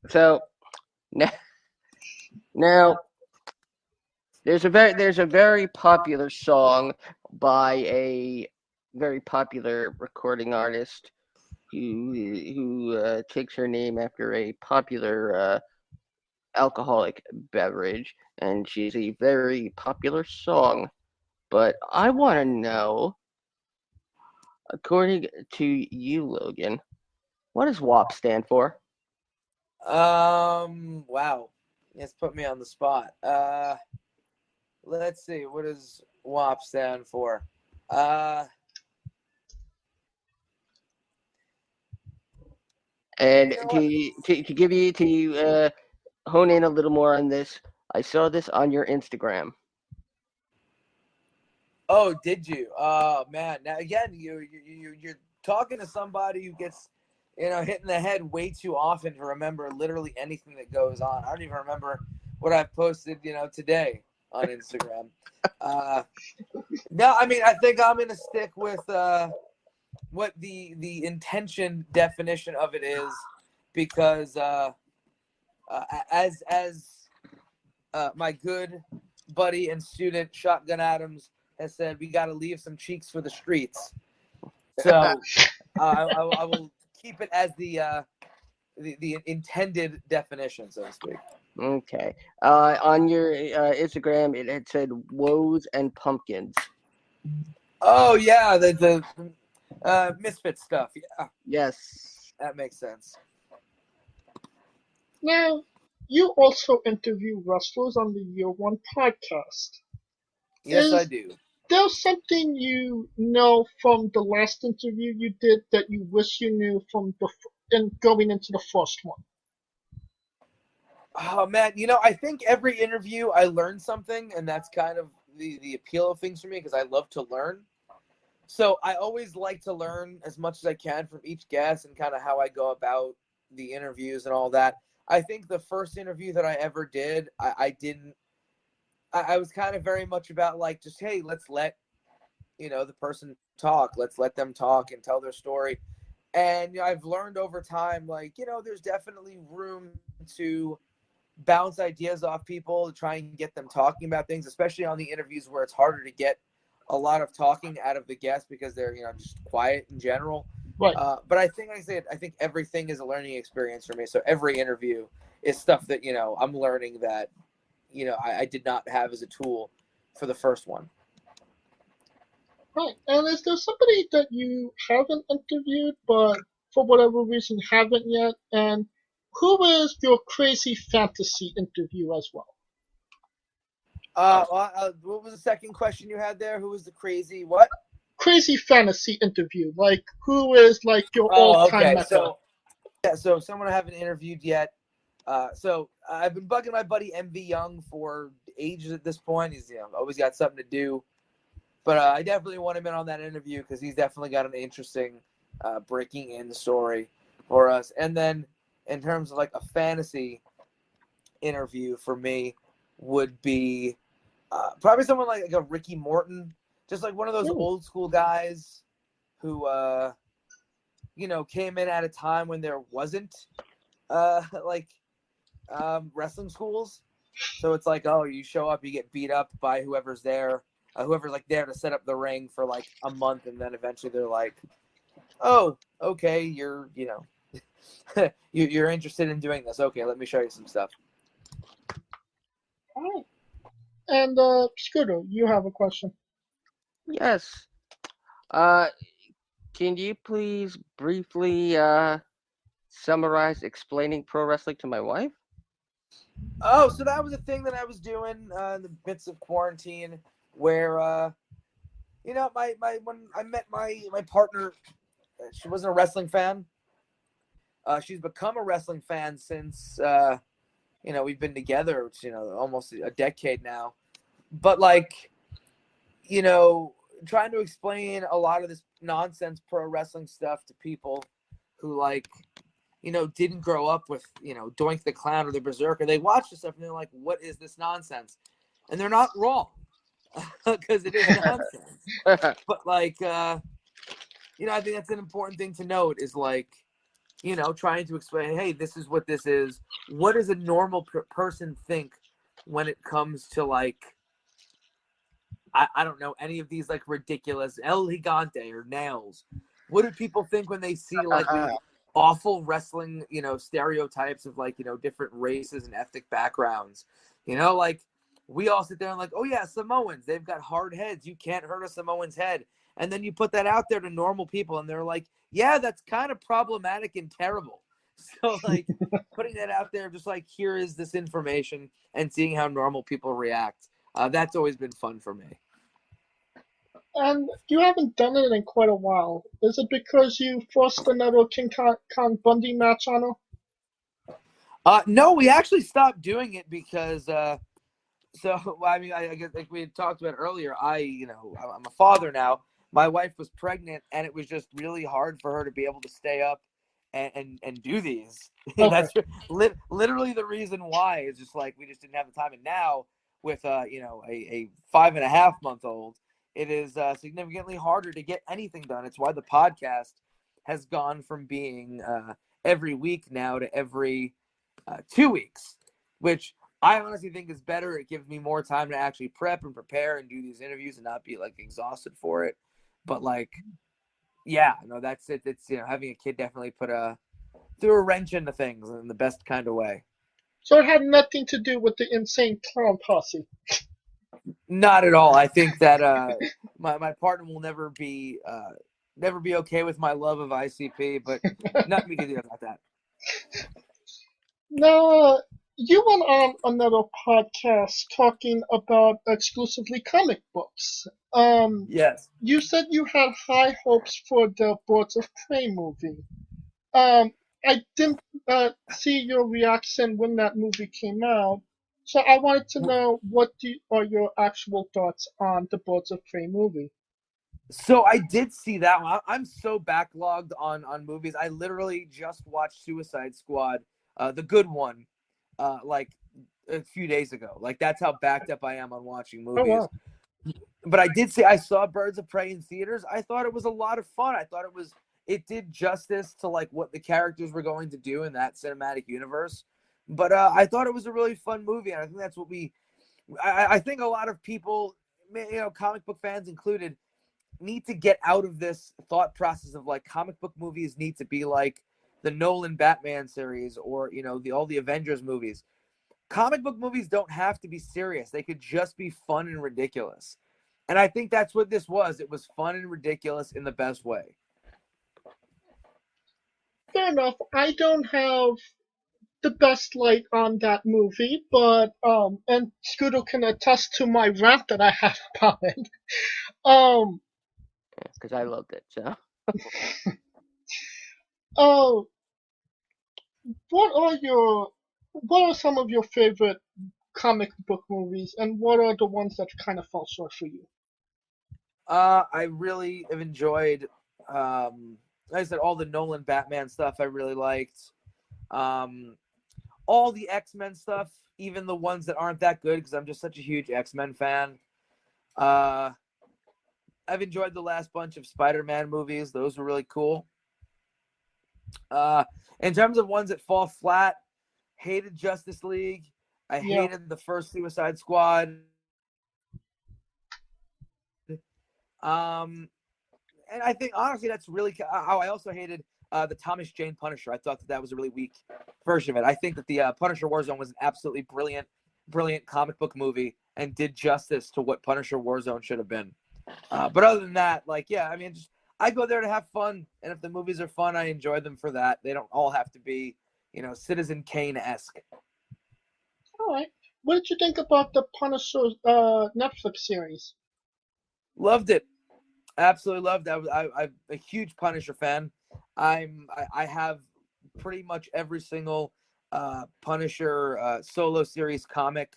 So now there's a very popular song by a very popular recording artist who takes her name after a popular alcoholic beverage, and she's a very popular song. But I want to know, according to you, Logan, what does WAP stand for? Wow. It's put me on the spot. Let's see. What does WAP stand for? And You know to give you to hone in a little more on this, I saw this on your Instagram. Oh, did you? Oh man! Now again, you're talking to somebody who gets, hit in the head way too often to remember literally anything that goes on. I don't even remember what I've posted, today on Instagram. No, I mean, I think I'm gonna stick with what the intention definition of it is, because as my good buddy and student Shotgun Adams has said, we got to leave some cheeks for the streets. So I will keep it as the intended definition, so to speak. Okay. On your Instagram, it had said woes and pumpkins. Oh yeah, the misfit stuff. Yeah, Yes. that makes sense. Now, you also interview wrestlers on the Year One podcast. Yes, I Is do. there something you know from the last interview you did that you wish you knew from going into the first one? Oh man, I think every interview I learn something, and that's kind of the appeal of things for me, because I love to learn. So I always like to learn as much as I can from each guest and kind of how I go about the interviews and all that. I think the first interview that I ever did, I was kind of very much about like, just, hey, let's let, the person talk. Let's let them talk and tell their story. And I've learned over time, like, there's definitely room to bounce ideas off people, to try and get them talking about things, especially on the interviews where it's harder to get a lot of talking out of the guests because they're, just quiet in general. Right. But I think, like I said, I think everything is a learning experience for me. So every interview is stuff that, I'm learning that, I did not have as a tool for the first one. Right. And is there somebody that you haven't interviewed, but for whatever reason haven't yet? And who is your crazy fantasy interview as well? What was the second question you had there? Who was the crazy what? Crazy fantasy interview. Like, who is like your all-time Okay. meta? So someone I haven't interviewed yet. So I've been bugging my buddy MV Young for ages at this point. He's always got something to do, but I definitely want him in on that interview because he's definitely got an interesting breaking in story for us. And then in terms of like a fantasy interview for me would be probably someone like a Ricky Morton, just like one of those old school guys who came in at a time when there wasn't wrestling schools. So it's like, oh, you show up, you get beat up by whoever's there, whoever's like there to set up the ring for like a month, and then eventually they're like, oh, okay, you're you're interested in doing this. Okay, let me show you some stuff. All right. And Scooter, you have a question. Yes. Can you please briefly summarize explaining pro wrestling to my wife? Oh, so that was a thing that I was doing in the midst of quarantine, where when I met my partner, she wasn't a wrestling fan. She's become a wrestling fan since we've been together, which, almost a decade now. But trying to explain a lot of this nonsense pro wrestling stuff to people who didn't grow up with, Doink the Clown or the Berserker. They watch this stuff and they're like, what is this nonsense? And they're not wrong because it is nonsense. But I think that's an important thing to note is trying to explain, hey, this is what this is. What does a normal person think when it comes to I don't know, any of these ridiculous El Gigante or Nails? What do people think when they see these awful wrestling, stereotypes of different races and ethnic backgrounds? We all sit there and oh yeah, Samoans, they've got hard heads. You can't hurt a Samoan's head. And then you put that out there to normal people and they're like, yeah, that's kind of problematic and terrible. So putting that out there, just here is this information and seeing how normal people react. That's always been fun for me. And you haven't done it in quite a while. Is it because you forced another King Kong Bundy match on her? No, we actually stopped doing it because I guess like we had talked about earlier, I'm a father now. My wife was pregnant and it was just really hard for her to be able to stay up and do these. Okay. That's literally the reason why. Is just we just didn't have the time. And now with a 5.5-month-old, it is significantly harder to get anything done. It's why the podcast has gone from being every week now to every 2 weeks, which I honestly think is better. It gives me more time to actually prep and prepare and do these interviews and not be exhausted for it. But that's it. It's having a kid definitely threw a wrench into things in the best kind of way. So it had nothing to do with the insane clown posse. Not at all. I think that my partner will never be okay with my love of ICP, but nothing we can do about that. Now, you went on another podcast talking about exclusively comic books. Yes. You said you had high hopes for the Birds of Prey movie. I didn't see your reaction when that movie came out, so I wanted to know what are your actual thoughts on the Birds of Prey movie. So I did see that one. I'm so backlogged on movies. I literally just watched Suicide Squad, the good one, a few days ago. That's how backed up I am on watching movies. Oh, wow. But I saw Birds of Prey in theaters. I thought it was a lot of fun. I thought it did justice to what the characters were going to do in that cinematic universe. But I thought it was a really fun movie, and I think that's what I think a lot of people, comic book fans included, need to get out of this thought process of comic book movies need to be like the Nolan Batman series or all the Avengers movies. Comic book movies don't have to be serious. They could just be fun and ridiculous. And I think that's what this was. It was fun and ridiculous in the best way. Fair enough. I don't have the best light on that movie, but and Scooter can attest to my rant that I have about it. Um, Because I loved it. So oh, what are some of your favorite comic book movies, and what are the ones that kind of fall short for you? I really have enjoyed, like I said, all the Nolan Batman stuff I really liked. All the X-Men stuff, even the ones that aren't that good, because I'm just such a huge X-Men fan. I've enjoyed the last bunch of Spider-Man movies. Those were really cool. In terms of ones that fall flat, hated Justice League. I Yeah. hated the first Suicide Squad. And I think honestly that's really how I also hated the Thomas Jane Punisher. I thought that was a really weak version of it. I think that the Punisher Warzone was an absolutely brilliant comic book movie and did justice to what Punisher Warzone should have been. But other than that, like, yeah, I mean, I go there to have fun, and if the movies are fun, I enjoy them for that. They don't all have to be, Citizen Kane-esque. All right. What did you think about the Punisher Netflix series? Loved it. Absolutely loved it. I'm a huge Punisher fan. I have pretty much every single Punisher solo series comic.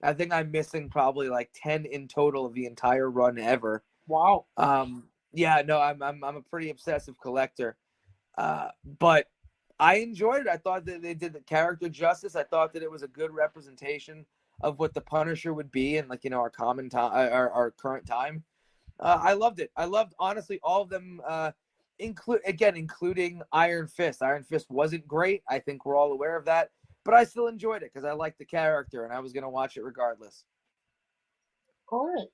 I think I'm missing probably like 10 in total of the entire run ever. Wow. Yeah, no, I'm a pretty obsessive collector. But I enjoyed it. I thought that they did the character justice. I thought that it was a good representation of what the Punisher would be in, like, our common time, our current time. I loved it. I loved, honestly, all of them, including Iron Fist. Iron Fist wasn't great. I think we're all aware of that. But I still enjoyed it because I liked the character and I was going to watch it regardless. All right.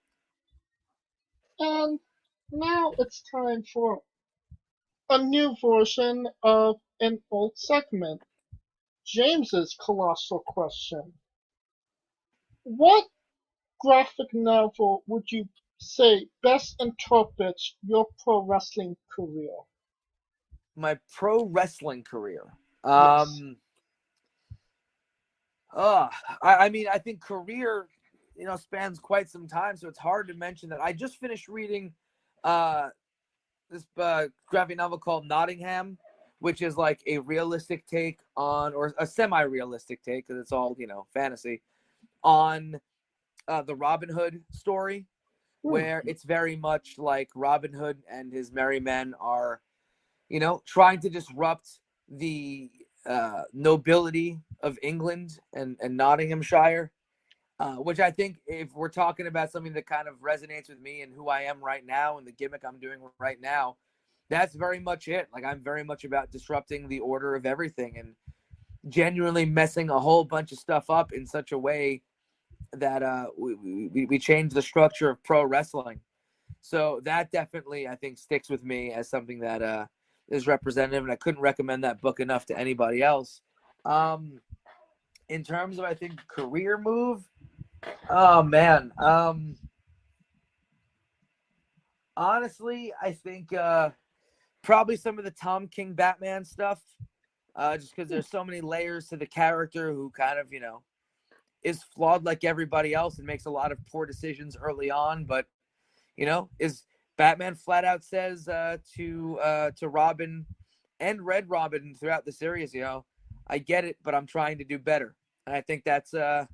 And now it's time for a new version of an old segment. James's colossal question. What graphic novel would you say best interprets your pro wrestling career? My pro wrestling career. Yes. I mean, I think career, spans quite some time, so it's hard to mention that. I just finished reading this graphic novel called Nottingham, which is like a realistic take on, or a semi-realistic take, because it's all, fantasy, on the Robin Hood story, where it's very much like Robin Hood and his merry men are, trying to disrupt the nobility of England and Nottinghamshire, which I think, if we're talking about something that kind of resonates with me and who I am right now and the gimmick I'm doing right now, that's very much it. Like, I'm very much about disrupting the order of everything and genuinely messing a whole bunch of stuff up in such a way that we change the structure of pro wrestling. So that definitely, I think, sticks with me as something that is representative, and I couldn't recommend that book enough to anybody else. In terms of, I think, career move, oh man, honestly, I think probably some of the Tom King Batman stuff, just because there's so many layers to the character who kind of, is flawed like everybody else and makes a lot of poor decisions early on, but is Batman flat out says to Robin and Red Robin throughout the series, I get it, but I'm trying to do better. And I think that's if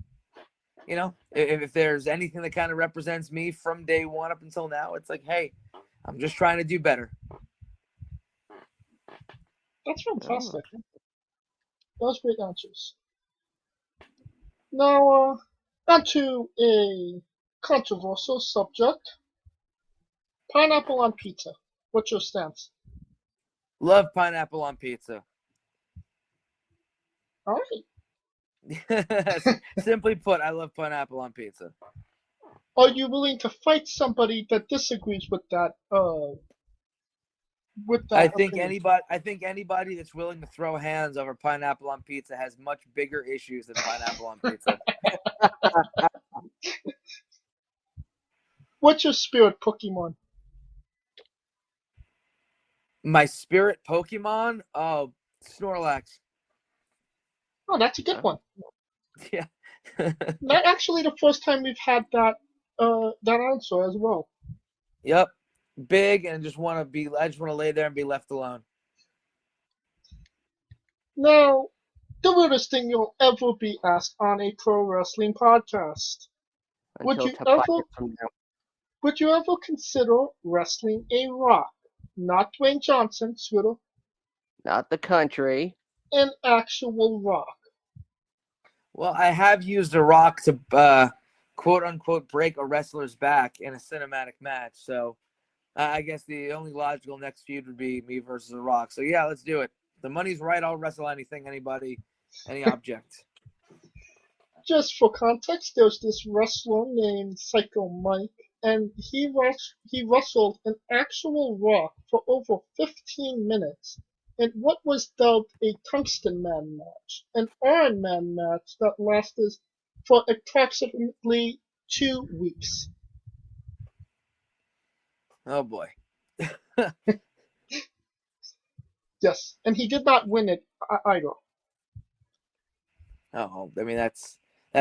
there's anything that kind of represents me from day one up until now, it's like, hey, I'm just trying to do better. That's fantastic. Those great answers. Now, onto a controversial subject. Pineapple on pizza. What's your stance? Love pineapple on pizza. All right. Simply put, I love pineapple on pizza. Are you willing to fight somebody that disagrees with that? I think opinion? anybody that's willing to throw hands over pineapple on pizza has much bigger issues than pineapple on pizza. What's your spirit Pokemon? My spirit Pokemon? Oh, Snorlax. Oh, that's a good one. Yeah. Not actually the first time we've had that answer as well. Yep. Big and I just want to lay there and be left alone. Now, the weirdest thing you'll ever be asked on a pro wrestling podcast. Until 10 podcasts from now. Would you ever consider wrestling a Rock? Not Dwayne Johnson, Twitter, Not the country. an actual Rock. Well, I have used a rock to quote unquote break a wrestler's back in a cinematic match. So I guess the only logical next feud would be me versus a rock. So yeah, let's do it. The money's right. I'll wrestle anything, anybody, any object. Just for context, there's this wrestler named Psycho Mike, and he wrestled an actual Rock for over 15 minutes in what was dubbed a Tungsten Man match, an Iron Man match that lasted for approximately 2 weeks. Oh boy. Yes, and he did not win it either. Oh, I mean that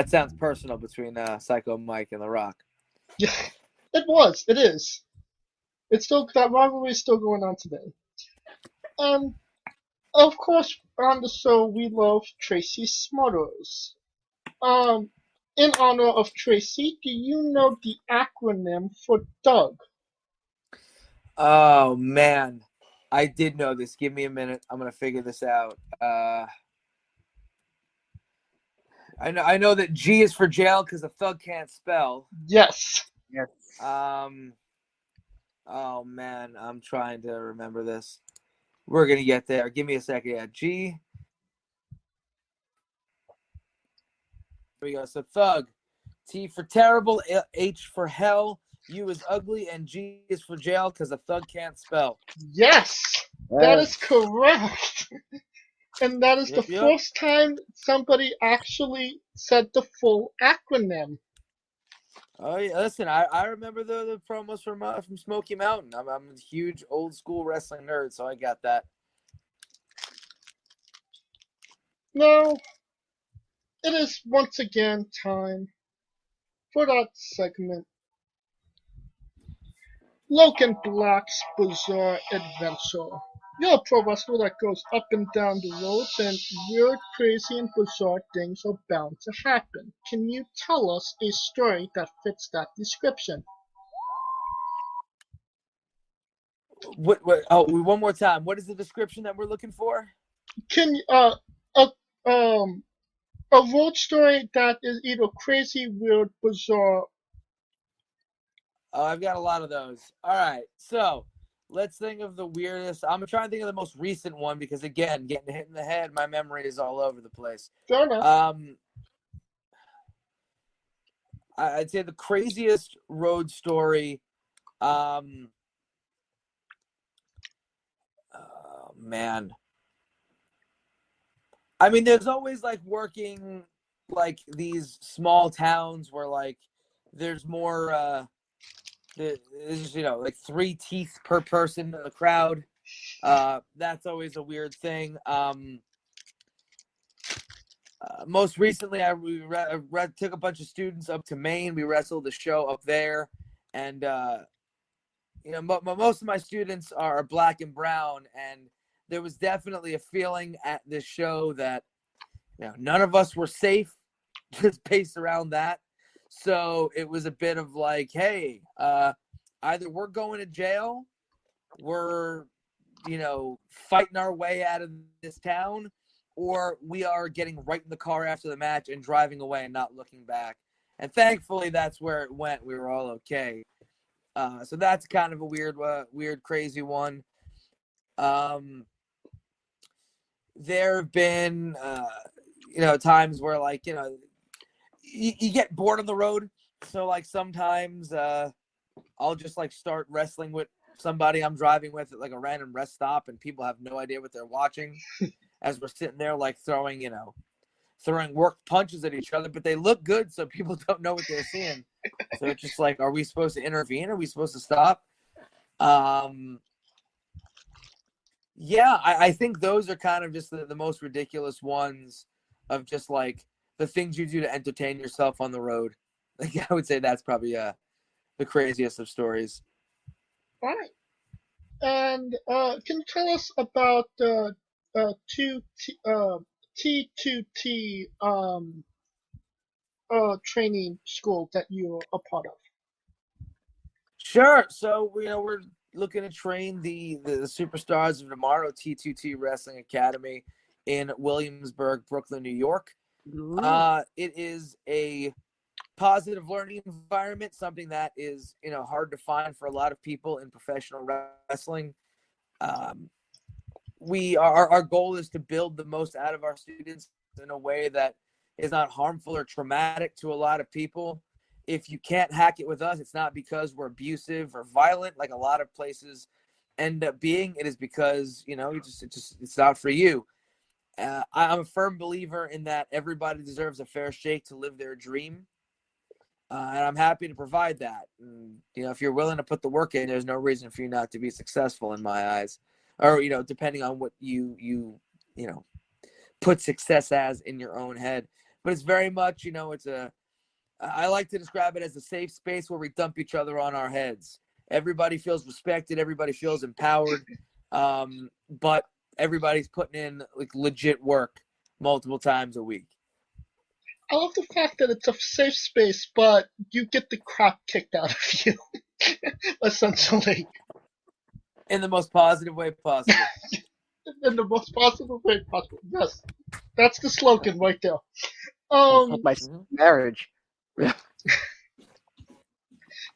sounds personal between Psycho Mike and The Rock. Yeah, it is. It's still, that rivalry is still going on today. And of course, on the show, we love Tracy Smothers. In honor of Tracy, do you know the acronym for Doug? Oh man, I did know this. Give me a minute. I'm gonna figure this out. I know that G is for jail because the thug can't spell. Yes. Yes. Oh man, I'm trying to remember this. We're gonna get there. Give me a second. Yeah, G. Here we go. So thug, T for terrible, H for hell, U is ugly, and G is for jail because the thug can't spell. Yes, that is correct. And that is the first time somebody actually said the full acronym. Oh yeah, listen, I remember the promos from Smoky Mountain. I'm a huge old school wrestling nerd, so I got that. Now, it is once again time for that segment. Logan Black's Bizarre Adventure. You're a pro wrestler that goes up and down the roads, and weird, crazy, and bizarre things are bound to happen. Can you tell us a story that fits that description? What? Oh, one more time. What is the description that we're looking for? Can a road story that is either crazy, weird, bizarre. Oh, I've got a lot of those. All right, so let's think of the weirdest. I'm trying to think of the most recent one because, again, getting hit in the head, my memory is all over the place. Fair enough. I'd say the craziest road story. Oh man. I mean, there's always like working like these small towns where like there's more. There's like 3 teeth per person in the crowd. That's always a weird thing. Most recently, we took a bunch of students up to Maine. We wrestled the show up there, and most of my students are black and brown, and there was definitely a feeling at this show that none of us were safe, just based around that. So it was a bit of like, hey, either we're going to jail, we're, fighting our way out of this town, or we are getting right in the car after the match and driving away and not looking back. And thankfully, that's where it went. We were all okay. So that's kind of a weird, crazy one. There have been, times where like, you get bored on the road. So like sometimes I'll just like start wrestling with somebody I'm driving with at like a random rest stop, and people have no idea what they're watching as we're sitting there like throwing work punches at each other, but they look good, so people don't know what they're seeing. So it's just like, are we supposed to intervene? Are we supposed to stop? Yeah, I think those are kind of just the most ridiculous ones. of just like the things you do to entertain yourself on the road. Like I would say that's probably the craziest of stories. All right. And can you tell us about the T2T training school that you're a part of? Sure. So we're looking to train the superstars of tomorrow, T2T Wrestling Academy in Williamsburg, Brooklyn, New York. It is a positive learning environment, something that is hard to find for a lot of people in professional wrestling. Our goal is to build the most out of our students in a way that is not harmful or traumatic to a lot of people. If you can't hack it with us, it's not because we're abusive or violent like a lot of places end up being. It is because it's not for you. I'm a firm believer in that everybody deserves a fair shake to live their dream. And I'm happy to provide that. And, if you're willing to put the work in, there's no reason for you not to be successful in my eyes. Or, depending on what you put success as in your own head. But it's very much, I like to describe it as a safe space where we dump each other on our heads. Everybody feels respected. Everybody feels empowered. But everybody's putting in like legit work multiple times a week. I love the fact that it's a safe space, but you get the crap kicked out of you, essentially. In the most positive way possible. In the most positive way possible. Yes, that's the slogan right there. My marriage.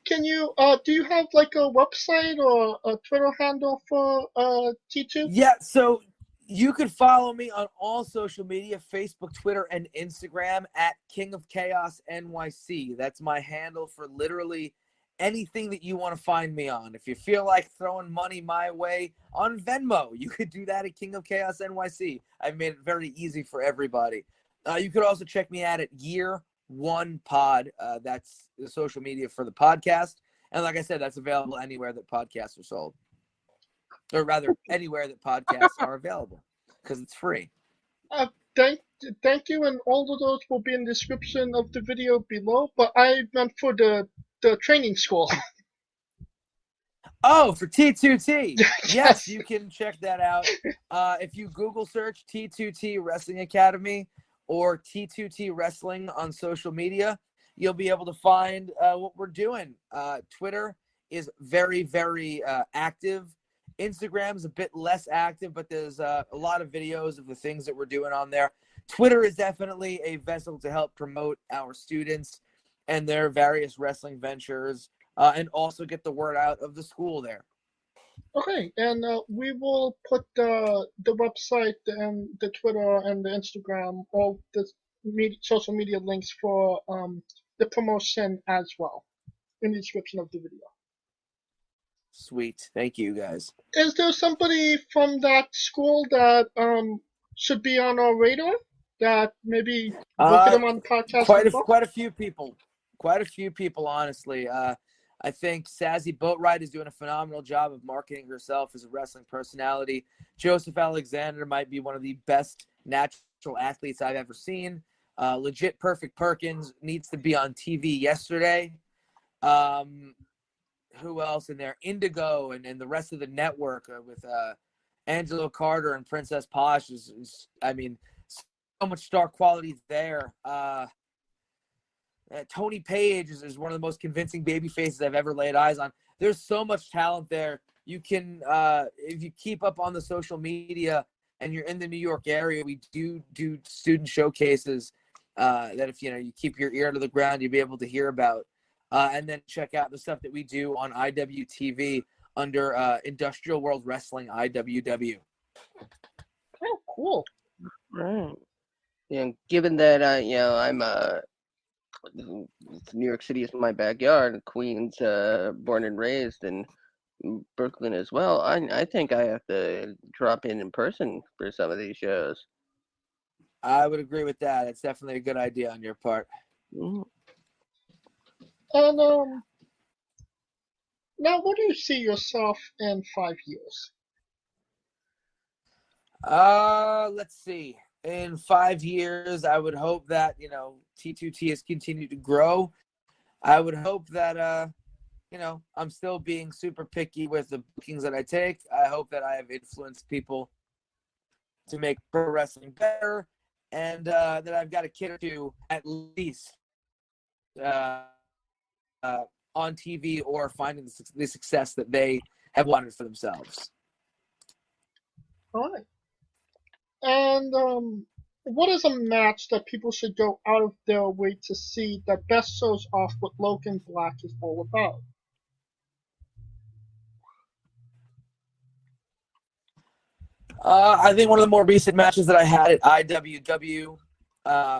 Can you do you have like a website or a Twitter handle for T2? Yeah, so you could follow me on all social media, Facebook, Twitter, and Instagram at King of Chaos NYC. That's my handle for literally anything that you want to find me on. If you feel like throwing money my way on Venmo, you could do that at King of Chaos NYC. I've made it very easy for everybody. You could also check me out at Year One Pod. That's the social media for the podcast. And like I said, that's available anywhere that podcasts are sold. Or rather, anywhere that podcasts are available, because it's free. Thank you, and all of those will be in the description of the video below. But I meant for the training school. Oh, for T2T. Yes. Yes, you can check that out. If you Google search T2T Wrestling Academy or T2T Wrestling on social media, you'll be able to find what we're doing. Twitter is very, very active. Instagram is a bit less active, but there's a lot of videos of the things that we're doing on there. Twitter is definitely a vessel to help promote our students and their various wrestling ventures, and also get the word out of the school there. Okay, and we will put the website and the Twitter and the Instagram, all the social media links for the promotion as well in the description of the video. Sweet. Thank you, guys. Is there somebody from that school that should be on our radar? That maybe look at them on the podcast? Quite a few people. Quite a few people, honestly. I think Sassy Boatwright is doing a phenomenal job of marketing herself as a wrestling personality. Joseph Alexander might be one of the best natural athletes I've ever seen. Legit Perfect Perkins needs to be on TV yesterday. Who else in there? Indigo and the rest of the network with Angelo Carter and Princess Posh is I mean, so much star quality there. Tony Page is one of the most convincing baby faces I've ever laid eyes on. There's so much talent there. You can, if you keep up on the social media and you're in the New York area, we do student showcases that if you keep your ear to the ground, you'll be able to hear about. And then check out the stuff that we do on IWTV under Industrial World Wrestling, IWW. Oh, cool. Right. Given that I'm New York City is my backyard, Queens, born and raised, and Brooklyn as well. I think I have to drop in person for some of these shows. I would agree with that. It's definitely a good idea on your part. Mm-hmm. And now, what do you see yourself in 5 years? Let's see. in 5 years, I would hope that, T2T has continued to grow. I would hope that, I'm still being super picky with the bookings that I take. I hope that I have influenced people to make pro wrestling better, and that I've got a kid or two at least uh, on TV or finding the success that they have wanted for themselves. All right. And what is a match that people should go out of their way to see that best shows off what Logan Black is all about? I think one of the more recent matches that I had at IWW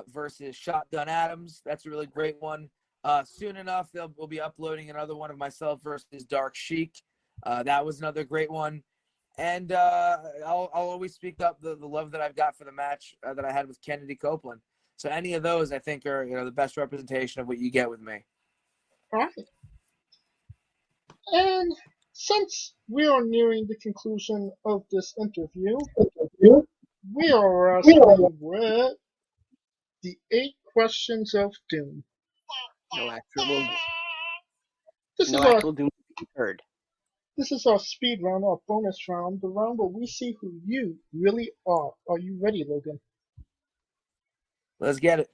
versus Shotgun Adams. That's a really great one. Soon enough, we'll be uploading another one of myself versus Dark Sheik. That was another great one. And I'll always speak up the love that I've got for the match that I had with Kennedy Copeland. So any of those, I think, are the best representation of what you get with me. All right. And since we are nearing the conclusion of this interview, we are wrestling with the 8 questions of doom. No actual This no is our actual doom to be heard. This is our speed round, our bonus round, the round where we see who you really are. Are you ready, Logan? Let's get it.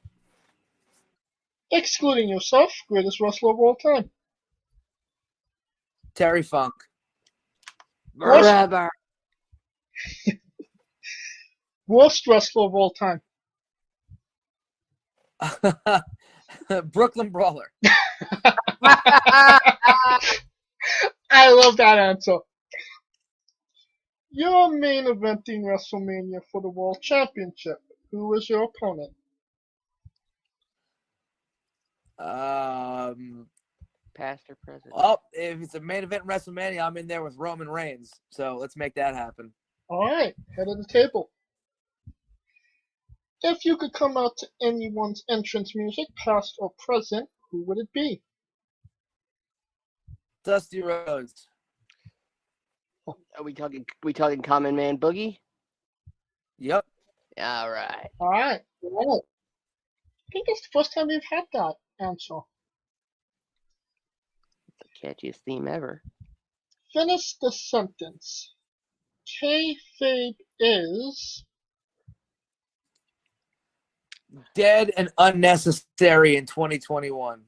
Excluding yourself, greatest wrestler of all time. Terry Funk. Forever. Worst wrestler of all time. Brooklyn Brawler. I love that answer. You're main eventing WrestleMania for the World Championship. Who is your opponent? Past or present? Well, if it's a main event in WrestleMania, I'm in there with Roman Reigns. So let's make that happen. All right, head of the table. If you could come out to anyone's entrance music, past or present, who would it be? Dusty Rhodes. Are we talking Common Man Boogie? Yep. All right. All right. I think it's the first time we've had that answer. The catchiest theme ever. Finish the sentence. Kayfabe is... Dead and unnecessary in 2021.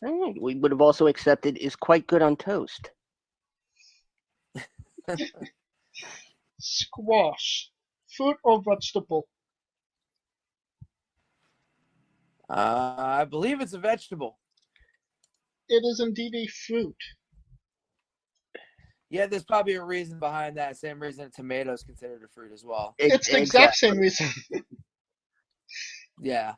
All right. We would have also accepted is quite good on toast. Squash. Fruit or vegetable? I believe it's a vegetable. It is indeed a fruit. Yeah, there's probably a reason behind that. Same reason a tomato is considered a fruit as well. It's the exact same reason. Yeah.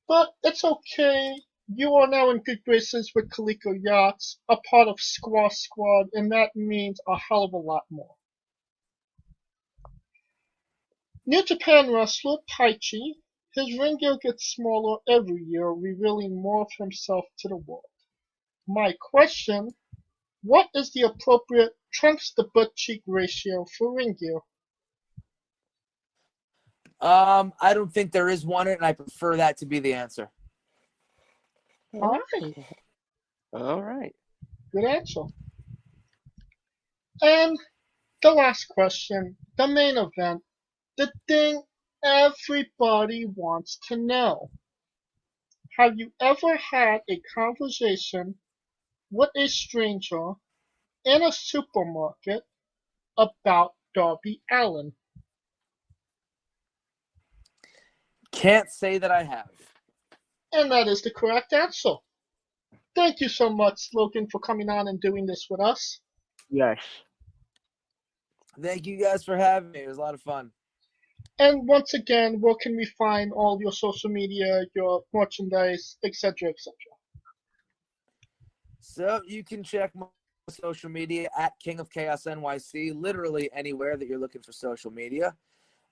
But it's okay. You are now in good graces with Coleco Yachts, a part of Squash Squad, and that means a hell of a lot more. New Japan wrestler Taichi, his ring gear gets smaller every year, revealing more of himself to the world. My question, what is the appropriate trunks to butt cheek ratio for ring gear? I don't think there is one, and I prefer that to be the answer. All right. All right. Good answer. And the last question, the main event, the thing everybody wants to know. Have you ever had a conversation with a stranger in a supermarket about Darby Allin? Can't say that I have. And that is the correct answer. Thank you so much, Logan, for coming on and doing this with us. Yes. Thank you guys for having me. It was a lot of fun. And once again, where can we find all your social media, your merchandise, etc., etc.? So you can check my social media at King of Chaos NYC, literally anywhere that you're looking for social media.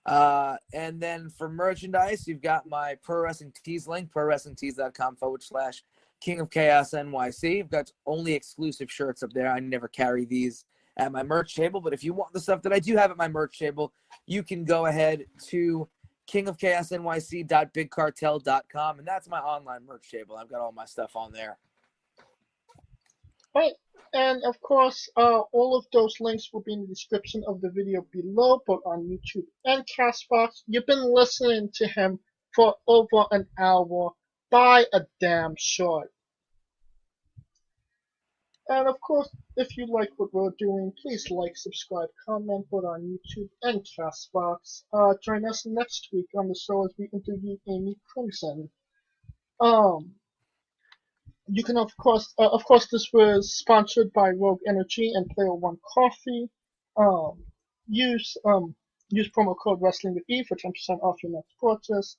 And then for merchandise, you've got my Pro Wrestling Tees link, prowrestlingtees.com/King of Chaos NYC. I've got only exclusive shirts up there. I never carry these at my merch table. But if you want the stuff that I do have at my merch table, you can go ahead to kingofchaosnyc.bigcartel.com, and that's my online merch table. I've got all my stuff on there. Right. And of course, all of those links will be in the description of the video below, both on YouTube and Castbox. You've been listening to him for over an hour. By a damn short. And of course, if you like what we're doing, please like, subscribe, comment, both on YouTube and Castbox. Join us next week on the show as we interview Amy Crimson. You can of course, this was sponsored by Rogue Energy and Player One Coffee. Use promo code WRESTLINGWITHE for 10% off your next purchase.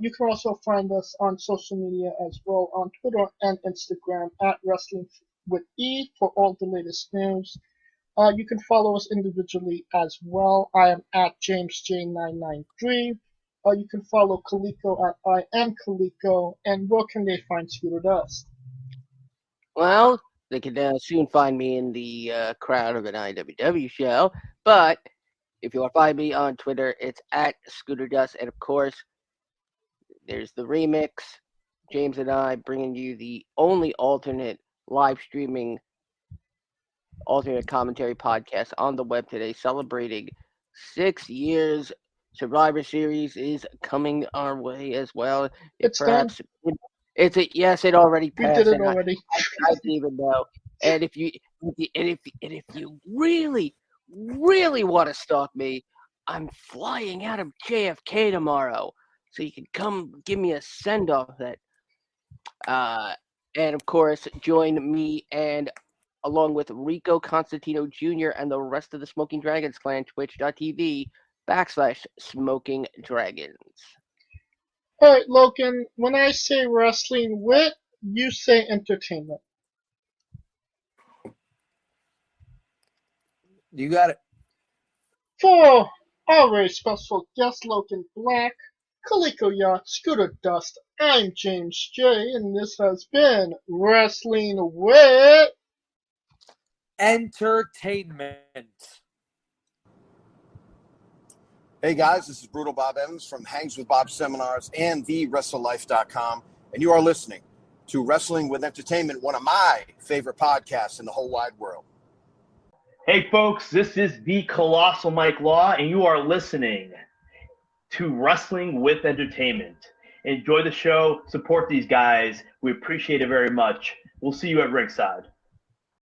You can also find us on social media as well, on Twitter and Instagram at WrestlingWithE for all the latest news. You can follow us individually as well. I am at JamesJ993. You can follow Kaliko at I am Kaliko. And where can they find Scooter Dust? Well, they can soon find me in the crowd of an IWW show. But if you want to find me on Twitter, it's at Scooter Dust. And of course, there's the remix. James and I bringing you the only alternate live streaming, alternate commentary podcast on the web today, celebrating 6 years. Survivor Series is coming our way as well. It's perhaps done. Yes, it already passed. We did it already. I didn't even know. And if you really want to stalk me, I'm flying out of JFK tomorrow, so you can come give me a send off. And of course, join me and along with Rico Constantino Jr. and the rest of the Smoking Dragons clan, twitch.tv/Smoking Dragons. All right, Logan, when I say wrestling wit, you say entertainment. You got it. For our very special guest, Logan Black, Kaliko Yacht, Scooter Dust, I'm James J, and this has been Wrestling Wit Entertainment. Hey guys, this is Brutal Bob Evans from Hangs with Bob Seminars and TheWrestleLife.com, and you are listening to Wrestling with Entertainment, one of my favorite podcasts in the whole wide world. Hey folks, this is the Colossal Mike Law, and you are listening to Wrestling with Entertainment. Enjoy the show, support these guys. We appreciate it very much. We'll see you at ringside.